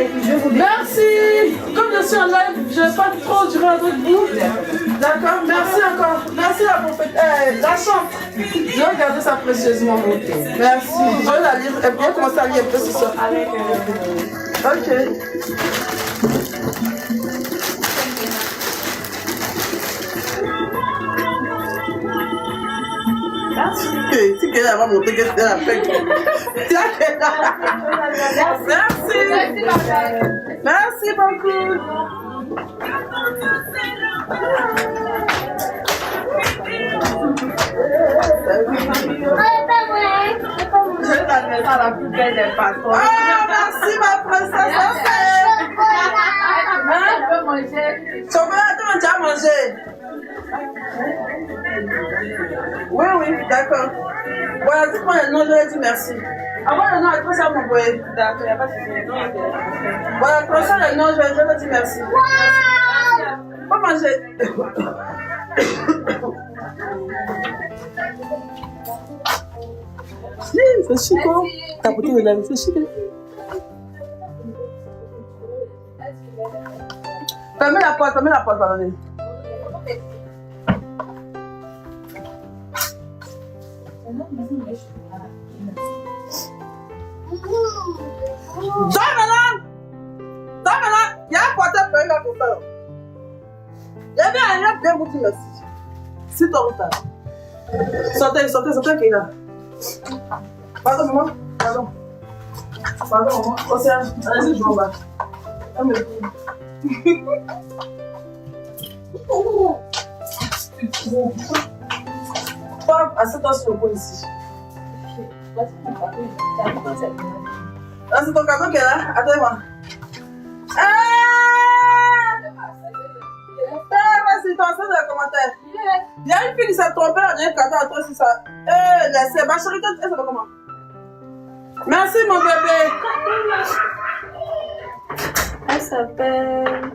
Merci. Comme je suis en live, je ne vais pas trop durer avec vous. D'accord. Merci encore. Merci à la chante. Je vais regarder ça précieusement. Merci. Je vais la lire. Et bien commencer à lire un peu ce soir. Ok. Si quelqu'un va monter, qu'est-ce qu'elle a fait? Merci. Merci beaucoup. Je vais t'adresser à la plus belle des patrons. Ah, merci ma princesse. Chocolat, tu m'as déjà mangé. Oui, oui, d'accord. Voilà, dites-moi le nom, je vais dire merci. Avant le nom, après ça, mon boy. D'accord, il n'y a pas de souci. Voilà, après ça, le nom, je vais dire merci. Merci. Pas manger. C'est chic, hein? T'as porté le lave, c'est chic. Fermez la porte, pardonnez. Dors maintenant! Il y a un porteur pour un pour faire. Il y avait un bien vous dire merci. C'est ton retard. Sortez, Kéna. Pardon, maman. Pardon, maman. Océane, allez-y, je m'en bats. Papa, assieds-toi sur le coin ici. Ah, c'est ton cadeau qui est là. Attends-moi. Vas-y, toi, c'est dans les commentaires. Il y a une fille qui s'est trompée, elle a donné un cadeau à toi, c'est ça. Laissez. Ma chérie, elle s'appelle comment? Merci, mon bébé. Elle s'appelle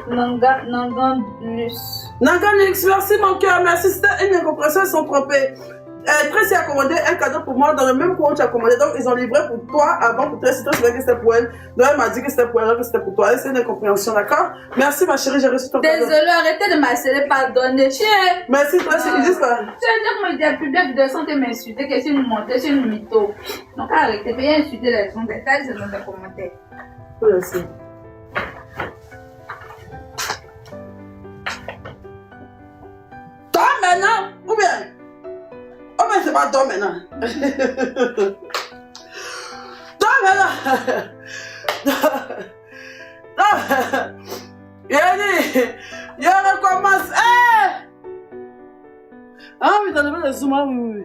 Nanganus. Nanganus, merci mon cœur, merci. C'était une incompréhension, ils sont trompés. Tracy a commandé un cadeau pour moi dans le même coin où tu as commandé. Donc, ils ont livré pour toi avant pour Tracy. Toi, tu savais que c'était pour elle. Donc, elle m'a dit que c'était pour elle, que c'était pour toi. C'est une incompréhension, d'accord? Merci, ma chérie, j'ai reçu ton cadeau. Désolée, arrêtez de m'harceler, pardonnez. Merci, Tracy, ils disent quoi? Tu veux dire que mon plus bien vidéo sans te m'insulter, que c'est une montée, c'est une mytho. Donc, arrêtez, veuillez insulter les gens, détails, c'est dans les commentaires. Merci. Toi, maintenant, ou bien? Oh, mais c'est pas toi maintenant. Toi maintenant. Il recommence. Ah, mais t'as levé le zoom, oui.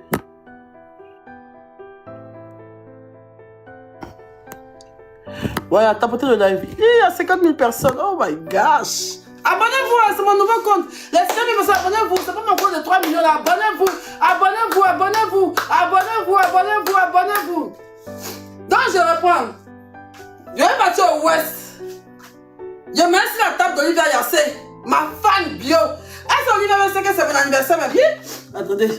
Voilà, t'as porté le live. Il y a 50 000 personnes. Oh my gosh. Abonnez-vous, c'est mon nouveau compte. Les filles, abonnez-vous. C'est pas mon compte de 3 millions là. Abonnez-vous. Donc, je reprends. Je vais partir au ouest. Je mets sur la table d'Olivia Yassé, ma fan bio. Est-ce que Olivia sait que c'est mon anniversaire, ma vie? Attendez.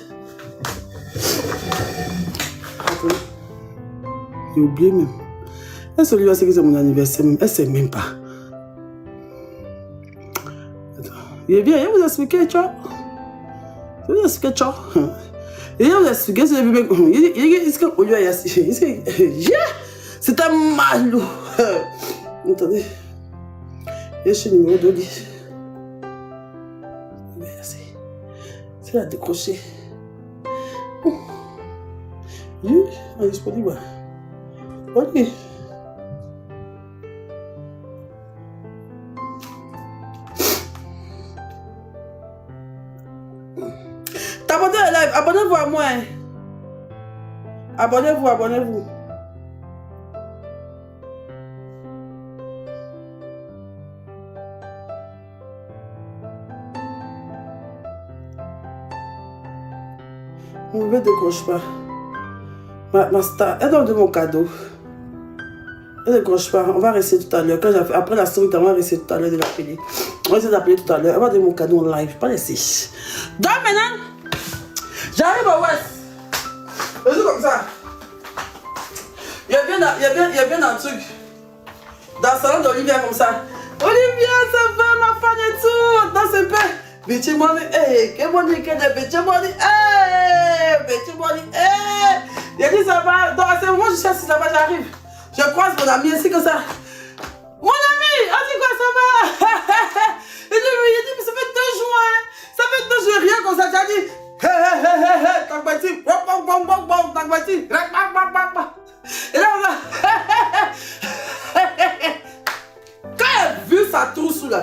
J'ai oublié même. Est-ce que Olivia sait que c'est mon anniversaire même? Elle sait même pas. Il est bien, il vous expliquer, tu vois. Il vous expliquer, tu vois. Il vous expliquer, c'est le bébé. Il dit que Olivia Yassé. C'est un malou. Attendez. Il est chez le numéro 2. C'est la décrocher. Oui, indisponible. Ok. T'abonnez au live, abonnez-vous à moi. Abonnez-vous. Mon bébé ne décroche pas. Ma star, elle doit me donner mon cadeau. Elle ne décroche pas. On va rester tout à l'heure. Après la story, on va rester tout à l'heure de l'appeler. On va essayer d'appeler tout à l'heure. Elle va donner mon cadeau en live. Pas laisser. Donc maintenant, j'arrive à West. C'est comme ça. Il y a bien un truc. Dans le salon d'Olivia comme ça. Olivia, ça va ma femme et tout. Dans ce pain. Bitch money, hey, que money, que de bitch money, hey, bitch money, hey. Il a dit ça va. Donc à ce moment, je sais si ça va, j'arrive. Je croise mon ami ici comme ça. Mon ami, on dit quoi ça va? Il dit, mais ça fait 2 jours, hein. Ça fait 2 jours, rien comme ça. J'ai dit, hé, t'as bâti, t'as bâti, et là, quand elle a vu sa trousse là,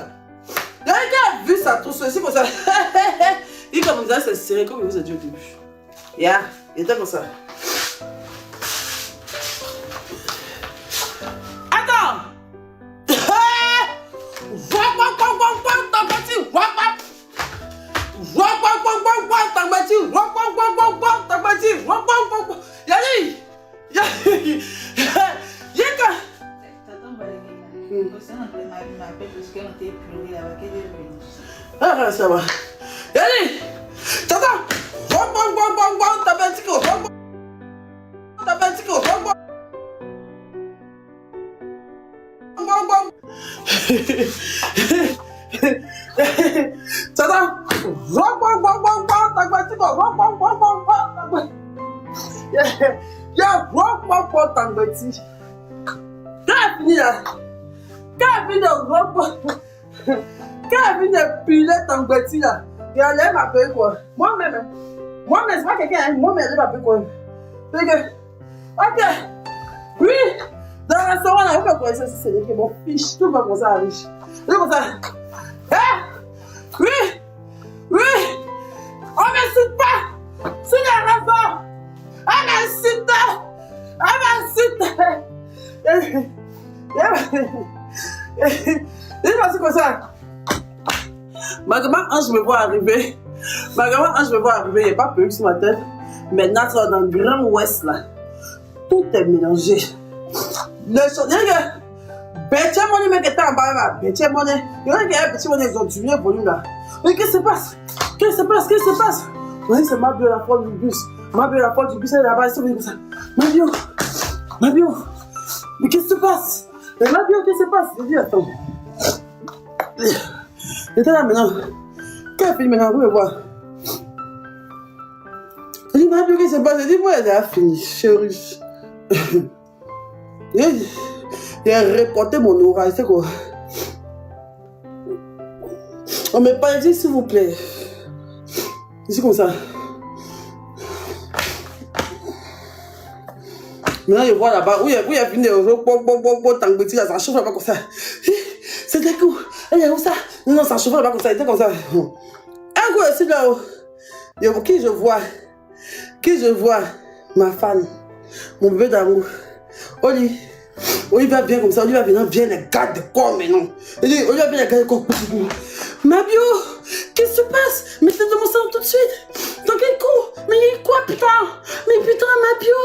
quand elle a vu sa trousse, c'est comme ça. Il commence à se serrer comme il vous a dit au début. Yeah, il était comme ça. Attends! Ah, ça va. Allez, t'attends. Quand elle vient de piler ton petit là, elle m'appelle quoi? Moi-même, c'est pas quelqu'un, moi-même, elle m'appelle quoi? Ok, oui, dans le restaurant, là, on peut connaître ça, c'est mon fiche, tout va comme ça, riche. C'est comme ça. Hein? Oui, on m'insulte pas, sur les réseaux, on m'insulte. C'est comme ça. Ma grand-mère, quand je me vois arriver, il n'y a pas peur sur ma tête. Maintenant, tu vas dans le Grand Ouest, là. Tout est mélangé. Le son, il y a un petit monnaie, mais qui est en bas, là. Petit monnaie. Il y a un petit monnaie, ils ont tué le volume, là. Mais qu'est-ce qui se passe? Oui, c'est ma bio, la porte du bus. Elle est là-bas, elle est comme ça. Ma bio. Mais qu'est-ce qui se passe? Ma bio, qu'est-ce qui se passe? Je dis, attends. J'étais là maintenant. Quand elle finit maintenant, vous me voir. Je dis, ma bio, qu'est-ce qui se passe? Je dis, moi, elle a fini, chérie. Il a récolté mon orage, c'est quoi? On me parle dit, s'il vous plaît. C'est comme ça. Maintenant, je vois là-bas, où il y a fini de ça chauffe là-bas comme ça. C'était cool. Elle est où ça? Non, ça chauffe là-bas comme ça, il était comme ça. Un coup, ici là-haut. Qui je vois? Ma femme. Mon bébé d'amour. Oli va bien comme ça, Oli va venir bien les gardes de corps maintenant. Oli va bien les gardes de corps. Ma bio, qu'est-ce qui se passe? Mettez de mon sang tout de suite. Dans quel coup? Mais il y a quoi, putain? Mais putain, ma bio.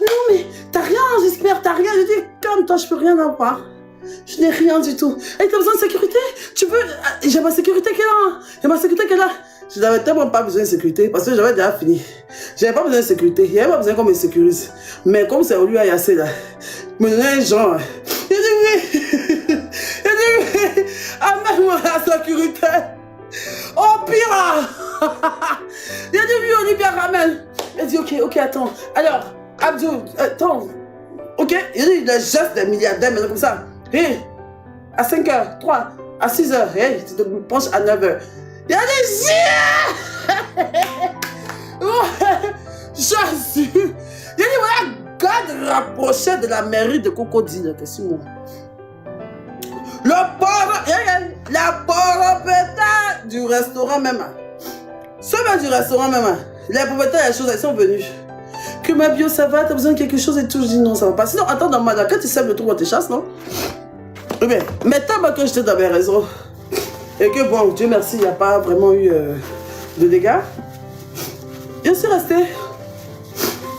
Non, mais t'as rien, j'espère, t'as rien. Je dis, calme-toi, je peux rien avoir. Je n'ai rien du tout. Et t'as besoin de sécurité? Tu veux? J'ai ma sécurité qui est là. Je n'avais tellement pas besoin de sécurité parce que j'avais déjà fini. J'avais pas besoin de sécurité. Il n'y avait pas besoin qu'on me sécurise. Mais comme c'est au lieu à Yassé là, me donnait un genre. Il dit oui. Amène-moi la sécurité. Oh pire. Il a dit oui, Olivia ramène. Il dit ok, attends. Alors, Abdou, attends. Ok, il dit le geste des milliardaires, mais comme ça. Hey, à 5h, 3, à 6h, hey, tu te penches à 9h. Il a dit Jésus. Il a dit voilà, garde rapproché de la mairie de Cocody, là, t'es sûr. La propriétaire du restaurant même. Ceux du restaurant même. Les propriétaires des choses, elles sont venus. Que ma bio, ça va, t'as besoin de quelque chose et tout. Je dis non, ça va pas. Sinon, attends, dans ma quand tu sèmes le trou, on te chasse, non? Eh bien, mais tant que j'étais dans mes réseaux, et que bon, Dieu merci, il n'y a pas vraiment eu de dégâts, je suis restée.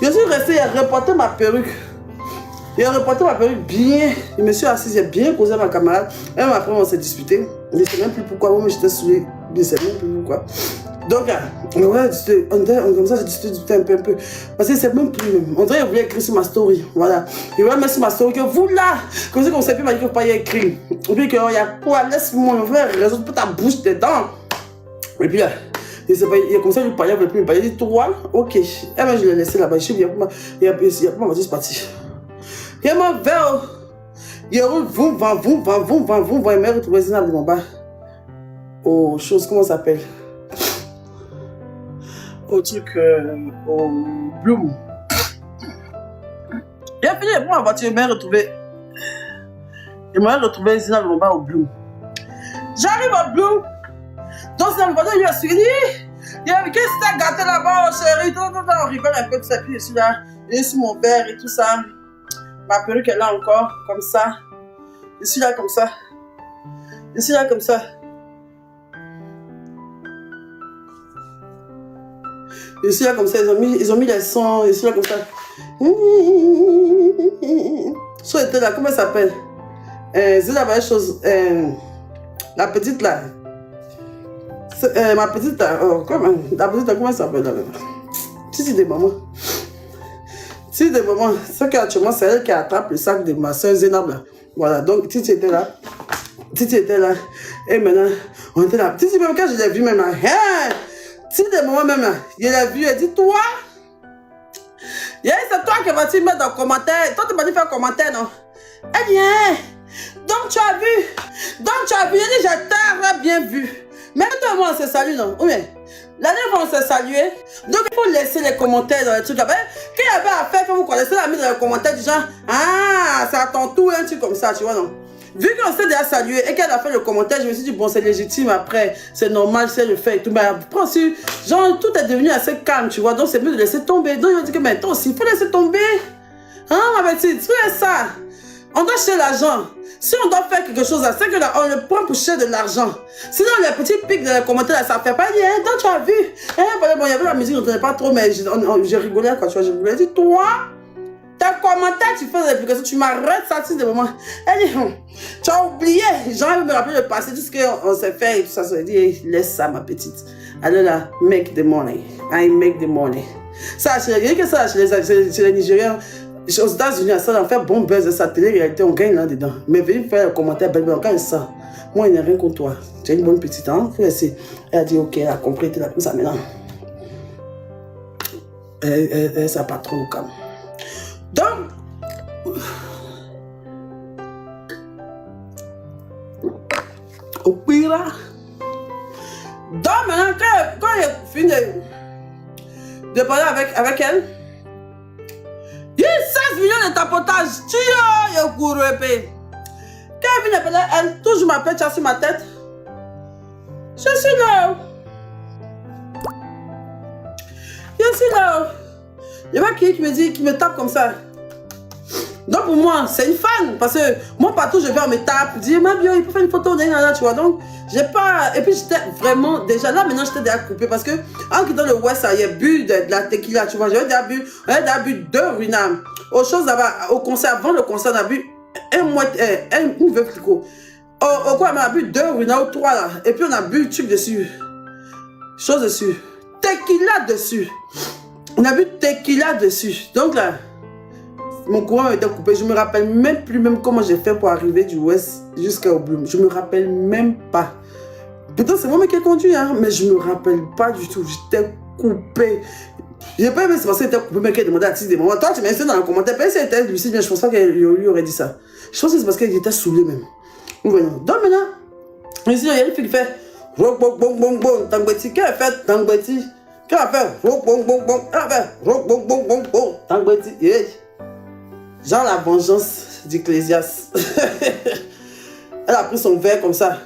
Je suis resté, il a reporté ma perruque. Il a reporté ma perruque bien. Je me suis assis, j'ai bien causé à ma camarade. Même après, on s'est disputé. Je ne sais même plus pourquoi. Moi, j'étais saoulé. Je ne sais même plus pourquoi. Donc, comme ça, j'ai discuté un peu. Parce que c'est même plus. On dirait qu'il voulait écrire sur ma story. Voilà. Il voulait mettre sur ma story que vous là. Comme ça, qu'on ne sait plus, il m'a dit qu'il ne faut pas y écrire. Et puis, qu'il y a quoi, laisse-moi me faire résoudre ta bouche dedans. Et puis là. Il a commencé à lui parler, il ne voulait plus me parler. Il dit, toi, ok. Et ben, je l'ai laissé là-bas. Il a pas dit, c'est parti. Il m'a vers. Il a vous, il m'a retrouvé Zinab de mon bas. Aux choses, comment ça s'appelle? Au truc, au Bloom. Il a fini pour ma voiture, il m'a retrouvé. Il m'a retrouvé Zinab de mon bas au Bloom. J'arrive au Bloom. Donc, c'est la voiture, il a suivi. Il a dit, qu'est-ce que t'as gâté là-bas, chérie? On rigole un peu de ça, puis je suis là. Je suis mon père et tout ça. Ma perruque est là encore, comme ça. Je suis là comme ça. Je suis là comme ça. Je suis là comme ça. Ils ont mis les sons. Je suis là comme ça. So était là, comment elle s'appelle? C'est la vraie chose. La petite là. Ma petite là. Oh, comment? La petite là, comment elle s'appelle là? Titi de maman. Titi de maman. Ce qu'actuellement, c'est elle qui attrape le sac de ma soeur Zénab là. Voilà, donc Titi était là. Titi était là. Et maintenant, on était là. Titi, même quand je l'ai vu, même là. Hey! Titi de maman, même là. Je l'ai vu, elle dit, toi? Yeah, c'est toi qui vas-tu mettre dans le commentaire. Toi, tu m'as dit faire un commentaire, non? Eh bien, donc tu as vu. Donc tu as vu, j'ai très bien vu. Mais toi, moi, on se salue, non? Oui, mais l'année fois, on s'est salué. Donc, il faut laisser les commentaires dans les trucs. Quand il y avait à faire, vous connaissez la mise dans les commentaires du genre, ah, c'est à ton tour, un truc comme ça, tu vois, non? Vu qu'on s'est déjà salué et qu'elle a fait le commentaire, je me suis dit, bon, c'est légitime après, c'est normal, c'est le fait et tout. Mais après aussi, genre, tout est devenu assez calme, tu vois, donc c'est mieux de laisser tomber. Donc, ils ont dit que, mais toi aussi, il faut laisser tomber. Hein, ma petite, fais ça. On doit chercher l'argent. Si on doit faire quelque chose, c'est que là, on le prend pour chercher de l'argent. Sinon, les petits pics dans les commentaires, ça fait pas rien. Donc, tu as vu. Bon, il y avait la musique, on ne pas trop, mais j'ai rigolé quand tu vois, je voulais dire, toi, tes commentaires, tu fais des applications, tu m'arrêtes ça, tu sais, de moment. Elle dit, tu as oublié. J'ai envie de me rappeler le passé, tout ce qu'on s'est fait et tout ça. Elle dit, hey, laisse ça, ma petite. Allez là, make the money. I make the money. Ça, c'est les Nigériens. Aux États-Unis, ça, on fait bon buzz de sa télé-réalité, on gagne là-dedans. Mais venez faire un commentaire, belle, on gagne ça. Moi, il n'y a rien contre toi. Tu es une bonne petite, hein? Faut laisser. Elle a dit, ok, elle a compris, elle a comme ça maintenant. Elle, ça pas trop calme. Donc, au pire, là. Donc, maintenant, quand il a fini de parler avec elle, il y a 16 millions de tapotage. Tu y a couru épée. Quand elle vient d'appeler, elle toujours m'appelle, tu as sur ma tête. Je suis là. Je suis là. Il y a qui me dit, qui me tape comme ça. Donc pour moi, c'est une fan. Parce que moi, partout, je vais, on me tape. Je dis, ma bio, il peut faire une photo, tu vois. Donc, j'ai pas. Et puis, j'étais vraiment. Déjà là, maintenant, j'étais déjà coupée. Parce que, en quittant le West, il y a bu de la tequila, tu vois. J'avais déjà bu 2 Ruinam. Autre chose là-bas, au concert, avant le concert, on a bu une veuve Clicquot. Au quoi, on a bu 2 Ruinam ou 3 là. Et puis, on a bu truc dessus. Chose dessus. Tequila dessus. On a bu tequila dessus. Donc là. Mon courant était coupé. Je ne me rappelle même plus comment j'ai fait pour arriver du Ouest jusqu'au Bloom. Je ne me rappelle même pas. Pourtant, c'est moi qui ai conduit, hein, mais je ne me rappelle pas du tout. J'étais coupé. Je n'ai pas aimé, c'est parce qu'il était coupé, mais qu'il a demandé à Titi des moments. Toi, tu m'as inscrit dans le commentaire. Pas si c'était lucide, mais je ne pense pas qu'il lui aurait dit ça. Je pense que c'est parce qu'il était saoulé même. Donc maintenant, ici, il y a une fille qui fait rock, bong, bong, bong, bong, tangbeti. Qu'elle a fait tangbeti? Qu'elle a fait rock, bong, bong, bong. Elle a fait rock, bong, bong, bong, bong, tangbeti. Genre la vengeance d'Ecclésias. Elle a pris son verre comme ça.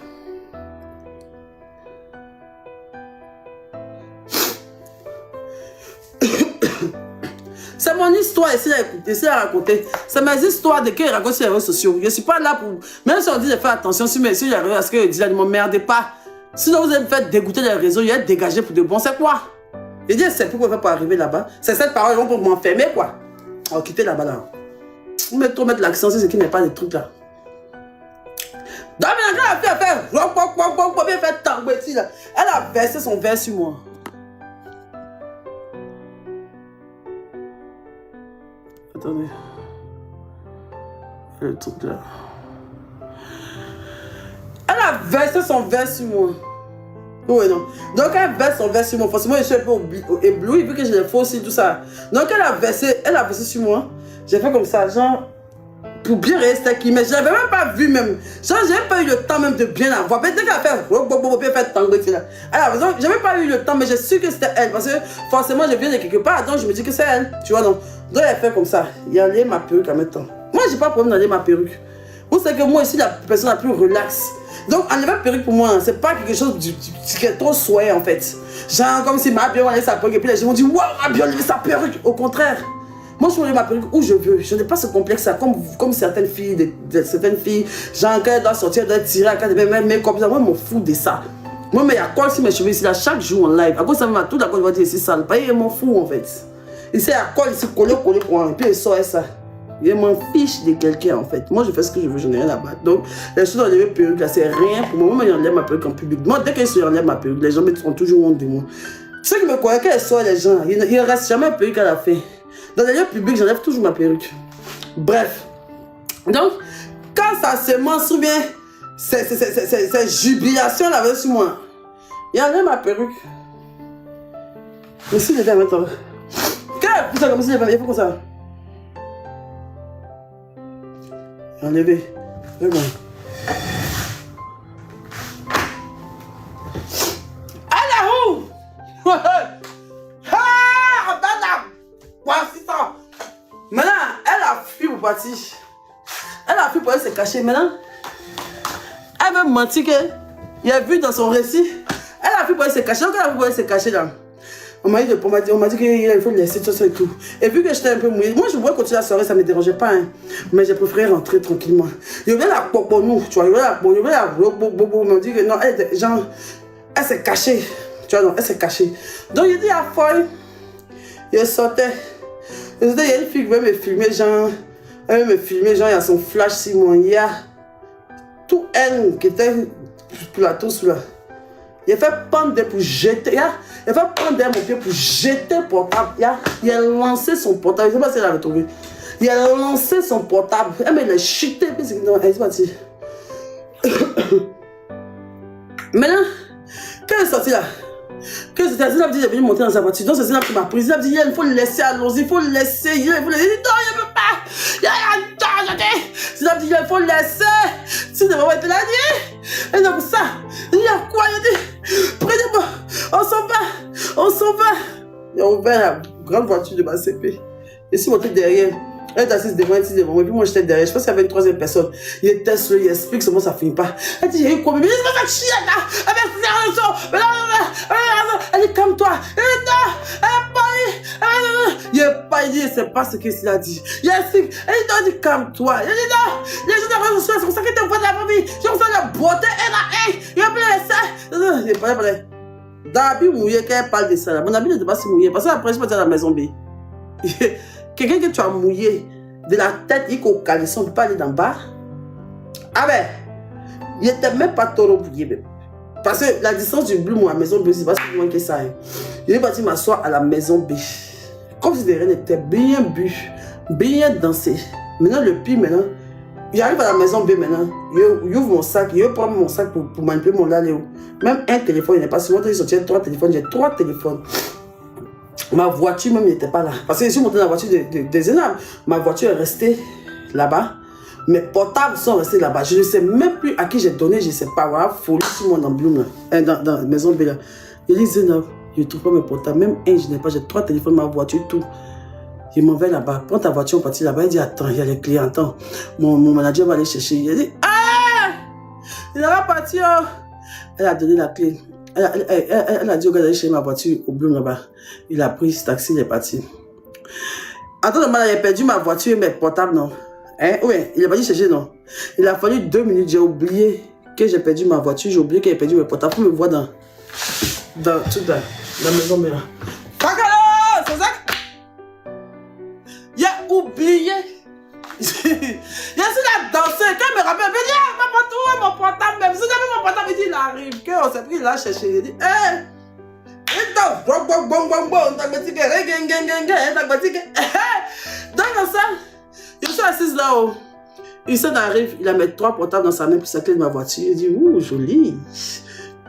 C'est mon histoire ici à raconter. C'est mes histoires de qui je raconte sur les réseaux sociaux. Je ne suis pas là pour... Même si on dit de faire attention sur les réseaux, parce que je dis, ne m'emmerdez pas. Sinon vous allez me faire dégoûter les réseaux, il est dégagé pour de bon. C'est quoi? J'ai dit, c'est pourquoi pour arriver là-bas. C'est cette parole, ils vont pour m'enfermer, quoi. On quitter là-bas, là. Vous mettez trop mettre l'accent sur ce qui n'est pas des trucs, là. Donc, maintenant, elle a fait tanguer, là. Elle a versé son verre sur moi. Attendez. Le truc là. Elle a versé son verre sur moi. Oui, non. Donc, elle verse son verre sur moi. Forcément, je suis un peu ébloui vu que j'ai les faux aussi, tout ça. Donc, elle a versé sur moi. J'ai fait comme ça, genre, pour bien rester qui. Mais je n'avais même pas vu, même. Genre, j'ai même pas eu le temps même de bien la voir. Dès qu'elle a fait tango, là. Alors, j'ai même pas eu le temps, mais j'ai su que c'était elle. Parce que forcément, je viens de quelque part, donc je me dis que c'est elle. Tu vois, donc. Donc, elle fait comme ça. Il y a enlevé ma perruque en même temps. Moi, j'ai pas de problème d'enlever ma perruque. Vous savez que moi, ici, la personne la plus relaxe. Donc, enlever la perruque pour moi, c'est pas quelque chose qui est trop souhait, en fait. Genre, comme si ma perruque enlevait sa perruque, et puis les gens vont dire, waouh, ma perruque enlevait sa perruque. Au contraire. Moi, je peux enlever ma perruque où je veux. Je n'ai pas ce complexe-là, comme certaines filles, certaines filles. Genre, quand elles doivent sortir, elles doivent tirer, quand elles doivent mettre comme ça. Moi, je m'en fous de ça. Moi, mais il y a quoi si mes cheveux ici, là, chaque jour en live. À cause ça me va tout d'accord, je vais dire, c'est sale. Pas, il m'en fout, en fait. Ici, il y a quoi ici, collé, quoi. Et puis, il sort ça. Je m'en fiche de quelqu'un en fait. Moi je fais ce que je veux, je n'ai rien à battre. Donc les choses d'enlever ma perruque là, c'est rien pour moi. Moi j'enlève ma perruque en public. Moi dès que je enlève ma perruque, les gens me feront toujours honte de moi. Ceux qui me croyaient qu'elle sort les gens, il ne reste jamais une perruque à la fin. Dans les lieux publics, j'enlève toujours ma perruque. Bref. Donc, quand ça se mange ou bien c'est jubilation là sur moi, il enlève ma perruque. Mais si je vais maintenant. Quand ça comme si je vais, il faut comme ça. Enlevé. Regarde. Elle est où? Voici ça. Maintenant, elle a fui pour partir. Elle a fui pour aller se cacher. Maintenant, elle veut mentir qu'il a vu dans son récit. Elle a fui pour aller se cacher. Donc, elle a fui pour aller se cacher là. On m'a dit qu'il faut laisser tout ça et tout. Et vu que j'étais un peu mouillée, moi je voulais continuer la soirée, ça ne me dérangeait pas. Hein. Mais j'ai préféré rentrer tranquillement. Il y avait la poponou, tu vois, il y avait la bobo. On m'a dit que non, elle s'est cachée. Tu vois, non, elle s'est cachée. Donc il dit à Foy, il sortait. Il y a une fille qui veut me filmer, genre, elle veut me filmer, genre, il y a son flash sur moi. Il y a tout elle qui était plateau sous là. Il a fait prendre pour jeter. Il a fait prendre mon pied pour jeter le portable. Il a lancé son portable. Je ne sais pas si elle avait trouvé. Il a lancé son portable. Mais il a chuté. Puis c'est parti. Maintenant, quand elle est sortie là, quand elle est sortie, elle est venue monter dans sa voiture. Donc c'est là qui m'a prise. Elle a dit, il faut le laisser, allons-y. Il faut le laisser. Il faut le laisser. Non, il ne peut pas. C'est là qu'il dit, il faut le laisser. Si ne va pas être là, dit. Et donc ça, il y a quoi? Il dit, prenez-moi. On s'en va. Il a ouvert la grande voiture de ma CP. Je suis monté derrière. Elle est assise devant, elle était devant moi. Puis moi, j'étais derrière. Je pense qu'il y avait une troisième personne. Il était slow, il explique comment ça finit pas. Elle dit, j'ai eu quoi? Mais c'est pas ça que chienne là. Elle dit, calme-toi. Elle dit, non. Il sait pas ce qu'il a dit. Il explique. Elle dit, non, elle dit, calme-toi. Elle dit, non. Les gens de la c'est pour ça qu'ils te voient de la famille. Je vous sens la beauté et la haine. Il a appelé ça. Il est pas prêt. Dans la Bible mouillée, quand elle parle de ça, mon ami ne doit pas se mouiller. Parce qu'après, je peux dire à la maison B. Quelqu'un que tu as mouillé de la tête jusqu'au caleçon, tu peux pas aller d'en bas. Ah ben, il n'était même pas trop mouillé même. Parce que la distance du Bloom à la maison B, c'est pas si loin que ça. Hein. Il est parti m'asseoir à la maison B. Comme si les reines étaient bien bu, bien dansé. Maintenant, le pire, maintenant, j'arrive à la maison B maintenant, il ouvre mon sac, il prend mon sac pour manipuler mon laléo. Même un téléphone, il n'est pas sur moi, il sortait 3 téléphones, j'ai 3 téléphones. Ma voiture même n'était pas là. Parce que je suis monté dans la voiture des énormes. Ma voiture est restée là-bas. Mes portables sont restés là-bas. Je ne sais même plus à qui j'ai donné, je ne sais pas. Voilà, folie sur moi dans Bloom, dans la maison B là. Il dit Zénob, je ne trouve pas mes portables. Même un, je n'ai pas. J'ai 3 téléphones, ma voiture, tout. Il m'en va là-bas. Prends ta voiture, on partit là-bas. Il dit attends, il y a les clients. Attends. Mon manager va aller chercher. Il a dit ah! Il va partir. Elle a donné la clé. Elle a dit au gars d'aller chercher ma voiture au Bloom là-bas. Il a pris ce taxi, il est parti. Attends, il a perdu ma voiture et mes portables, non? Hein? Oui, il est parti chercher, non? Il a fallu 2 minutes, j'ai oublié que j'ai perdu ma voiture, j'ai oublié qu'il a perdu mes portables. Pour me voir dans la maison, mais là. Ah! oublié. Je suis là danser. Quand il me rappelle, il me dit, ah, maman, tout mon portable même. Si j'avais mon portable, il dit, il arrive. On s'est pris, il l'a cherché. Il dit, hé. Donc, dans ça, je suis assise là-haut. Il s'en arrive, il a mis 3 portables dans sa main, puis sa clé de ma voiture. Il dit, ouh, joli.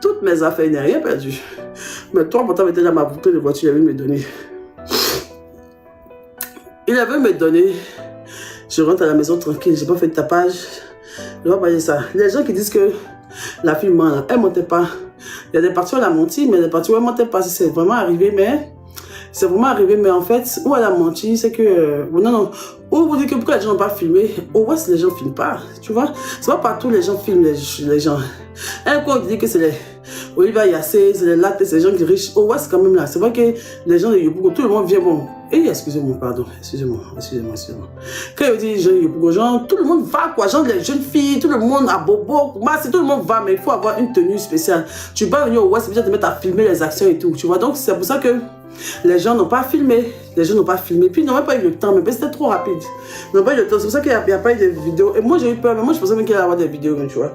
Toutes mes affaires, il n'a rien perdu. Mais 3 portables étaient dans ma bouteille de voiture, il avait me donné. Il avait me donné. Je rentre à la maison tranquille, j'ai pas fait de tapage. Je vais pas dire ça. Les gens qui disent que la fille ment, elle ne montait pas. Il y a des parties où elle a menti, mais des parties où elle ne mentait pas. C'est vraiment arrivé, mais... C'est vraiment arrivé, mais en fait, où elle a menti, c'est que... non. Où vous dites que pourquoi les gens n'ont pas filmé? Au Ouest, les gens ne filment pas, tu vois. C'est pas partout les gens filment les gens. Un coup, on dit que c'est les... Oliver Yassé, c'est les lattes, c'est les gens qui sont riches. Au Ouest, quand même, là. C'est vrai que les gens de Yopougo, tout le monde vient, bon... excusez-moi, pardon. Excusez-moi. Quand il dit les gens de Yopougo, genre, tout le monde va, quoi. Genre, les jeunes filles, tout le monde à Bobo, tout le monde va, mais il faut avoir une tenue spéciale. Tu peux venir au Ouest, c'est bien de te mettre à filmer les actions et tout, tu vois. Donc, c'est pour ça que... Les gens n'ont pas filmé. Puis ils n'ont même pas eu le temps, mais c'était trop rapide. Ils n'ont pas eu le temps. C'est pour ça qu'il n'y a pas eu de vidéos. Et moi, j'ai eu peur, mais moi, je pensais même qu'il allait y avoir des vidéos, tu vois.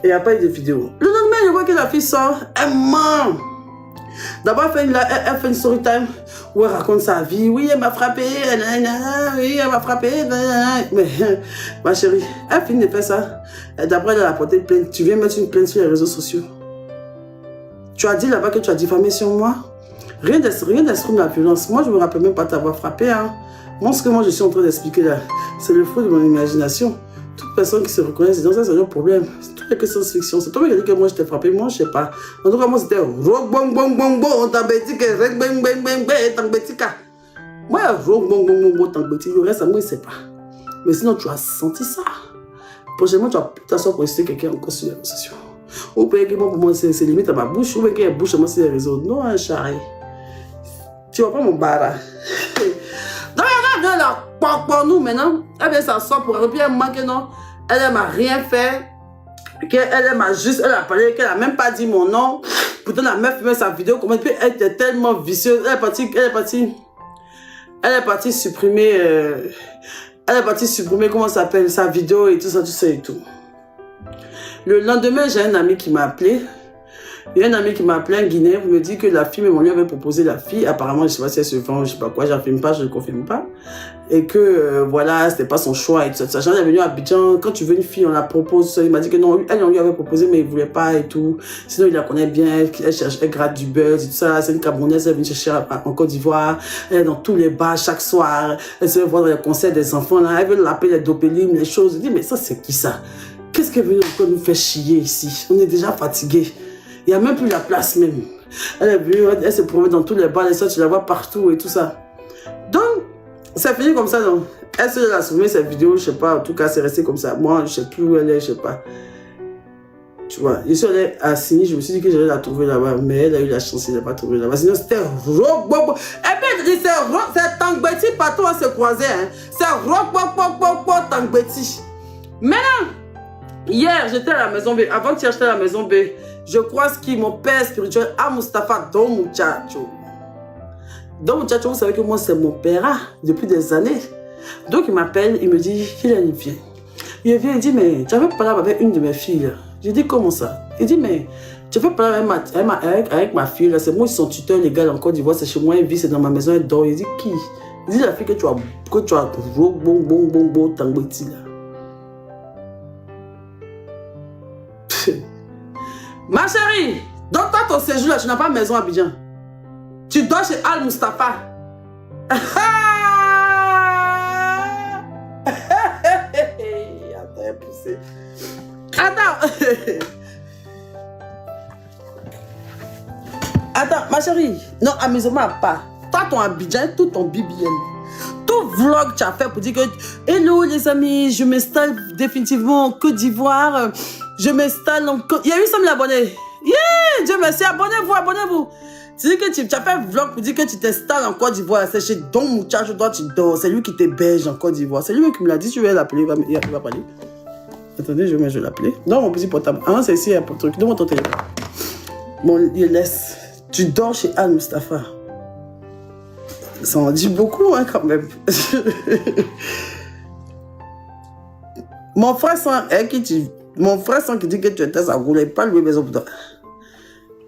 Et il n'y a pas eu de vidéos. Le lendemain, je vois que la fille sort, elle ment. D'abord, elle fait une story time où elle raconte sa vie. Oui, elle m'a frappé. Oui, elle m'a frappé. Mais, ma chérie, elle finit de faire ça. D'abord, elle a apporté une plainte. Tu viens mettre une plainte sur les réseaux sociaux. Tu as dit là-bas que tu as diffamé sur moi. Rien d'extrême la violence. Moi, je ne me rappelle même pas t'avoir frappé. Hein. Moi, ce que je suis en train d'expliquer là, c'est le fruit de mon imagination. Toute personne qui se reconnaît, c'est dans ça, c'est un problème. C'est tout que science-fiction. C'est toi qui as dit que moi, je t'ai frappé. Moi, je ne sais pas. En tout cas, moi, c'était rock bong bong bong bong, on t'a bêti que rek bang bang bang bang, t'en bêti ka. Moi, rock bong bong bong bong, t'en bêti. Le reste, moi, je ne sais pas. Mais sinon, tu as senti ça. Prochainement, tu vas t'asseoir pour essayer quelqu'un encore sur les réseaux sociaux. Ou peut-être que pour moi, c'est limite à ma bouche. Ou peut-être qu'il y a bouche à moi sur les réseaux. Non, un charré. Tu vois pas mon bara. Donc, elle a là, pour nous maintenant. Elle vient s'asseoir pour puis elle manque, non. Elle m'a rien fait. Elle m'a juste, elle a parlé, qu'elle a même pas dit mon nom. Pourtant, la meuf fait sa vidéo. Comment puis elle était tellement vicieuse. Elle est partie supprimer. Comment ça s'appelle, sa vidéo et tout ça et tout. Le lendemain, j'ai un ami qui m'a appelé. Il y a un ami qui m'a appelé en Guinée, il me dit que la fille, on lui avait proposé la fille. Apparemment, je ne sais pas si elle se vend, je ne sais pas quoi, je n'affirme pas, je ne confirme pas. Et que voilà, ce n'était pas son choix et tout ça. J'en est venu à Abidjan, quand tu veux une fille, on la propose. Il m'a dit que non, elle, on lui avait proposé, mais il ne voulait pas et tout. Sinon, il la connaît bien, elle gratte du buzz et tout ça. C'est une Camerounaise, elle vient chercher en Côte d'Ivoire. Elle est dans tous les bars chaque soir. Elle se voit dans les concerts des enfants, là. Elle veut l'appeler les dopélimes, les choses. Je dis, mais ça, c'est qui ça? Qu'est-ce qu'elle veut encore nous faire chier ici? On est déjà fatigués. Il n'y a même plus la place même. Elle est venue, elle se promène dans tous les bars, les soirs, tu la vois partout et tout ça. Donc, c'est fini comme ça, donc. Elle se a soumis cette vidéo, je sais pas, en tout cas, c'est resté comme ça. Moi, je sais plus où elle est, je sais pas. Tu vois, je suis allée à Signy, je me suis dit que j'allais la trouver là-bas, mais elle a eu la chance, elle n'a pas trouvé là-bas. Sinon, c'était rock, bobo. Eh bien, c'est Tangbeti, partout on se croisait, hein. C'est rock, bobo, Tangbeti. Maintenant, hier, j'étais à la maison B. Avant que tu achètes à la maison B, je croise qui mon père spirituel à Mustapha Don Muchacho. Don Muchacho, vous savez que moi c'est mon père depuis des années. Donc il m'appelle, il me dit qu'il vient. Il vient, il dit mais tu avais parlé avec une de mes filles. Je dis comment ça? Il dit mais tu avais parlé avec ma fille, c'est moi son tuteur légal en Côte d'Ivoire, c'est chez moi, elle vit, c'est dans ma maison, elle dort. Il dit qui? Il dit la fille que tu as bon Tangbeti là. Ma chérie, dans ton séjour là, tu n'as pas maison à Abidjan. Tu dors chez Al Mustapha. Attends, poussé. Attends. Attends, ma chérie. Non, amusement pas. Toi, ton Abidjan, tout ton BBN. Tout vlog que tu as fait pour dire que hello les amis, je m'installe définitivement en Côte d'Ivoire. Je m'installe en Côte. Il y a eu 100 000 abonnés. Yeah, Dieu merci, abonnez-vous. Tu dis que tu as fait un vlog pour dire que tu t'installes en Côte d'Ivoire. C'est chez Don Muchacho, toi tu dors. C'est lui qui t'héberge en Côte d'Ivoire. C'est lui qui me l'a dit. Tu veux l'appeler, il va parler. Attendez, je vais l'appeler. Non, mon petit portable. Ah, c'est ici, un truc. Donne-moi ton téléphone. Bon, il laisse. Tu dors chez Al Mustapha. Ça en dit beaucoup, hein, quand même. Mon frère sans qui dit que tu étais à rouler, pas louer maison pour toi.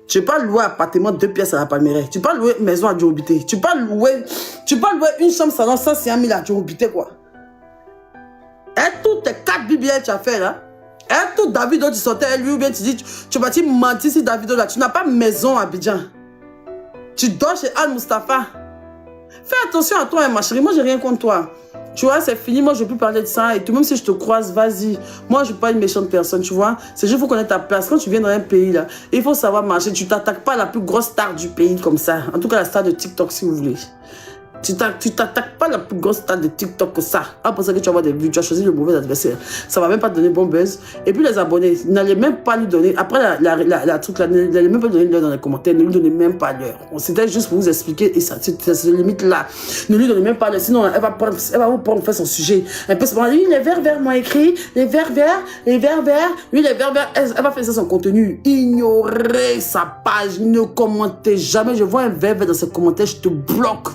Tu peux pas louer appartement 2 pièces à la Palmeraie. Tu peux pas louer maison à Djorobité. Tu peux pas louer une chambre salon 150 000 à Djorobité, quoi. Et toutes tes 4 biblières que tu as fait là. Et tout David dont tu sortais, lui ou bien tu dis, tu vas mentir si David là. Tu n'as pas maison à Abidjan. Tu dors chez Al Mustafa. Fais attention à toi, hein, ma chérie. Moi, j'ai rien contre toi. Tu vois, c'est fini. Moi, je ne veux plus parler de ça. Et tout, même si je te croise, vas-y. Moi, je ne suis pas une méchante personne, tu vois. C'est juste qu'il faut connaître ta place. Quand tu viens dans un pays, là, il faut savoir marcher. Tu ne t'attaques pas à la plus grosse star du pays comme ça. En tout cas, la star de TikTok, si vous voulez. Tu t'attaques pas à la plus grosse star de TikTok que ça. Ah, pour ça que tu vas avoir des vues, tu as choisi le mauvais adversaire. Ça va même pas te donner bon buzz. Et puis les abonnés, n'allez même pas lui donner. Après la truc là, n'allez même pas donner l'heure dans les commentaires. Ne lui donnez même pas l'heure. C'était juste pour vous expliquer et ça se limite là. Ne lui donnez même pas l'heure. Sinon, elle va vous prendre faire son sujet. Un peu souvent, lui, les verts verts m'ont écrit. Les verts verts. Lui, les verts verts. Elle va faire ça son contenu. Ignorez sa page. Ne commentez jamais. Je vois un vert vert dans ses commentaires, je te bloque.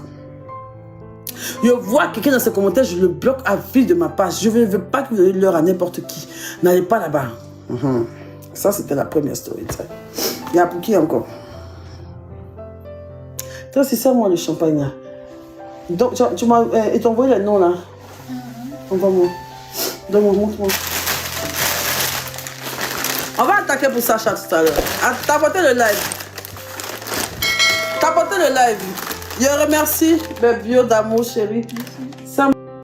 Je vois quelqu'un dans ses commentaires, je le bloque à vie de ma page. Je ne veux pas que vous donnez l'heure à n'importe qui. N'allez pas là-bas. Ça, c'était la première story. Il y a pour qui encore? Toi, c'est ça, moi, le champagne. Là. Donc, tu m'as envoyé les noms, là. Envoie-moi. Donne-moi, montre-moi. On va attaquer pour Sacha tout à l'heure. T'apportez le live. T'apportez le live. Je remercie mes bio d'amour, chérie.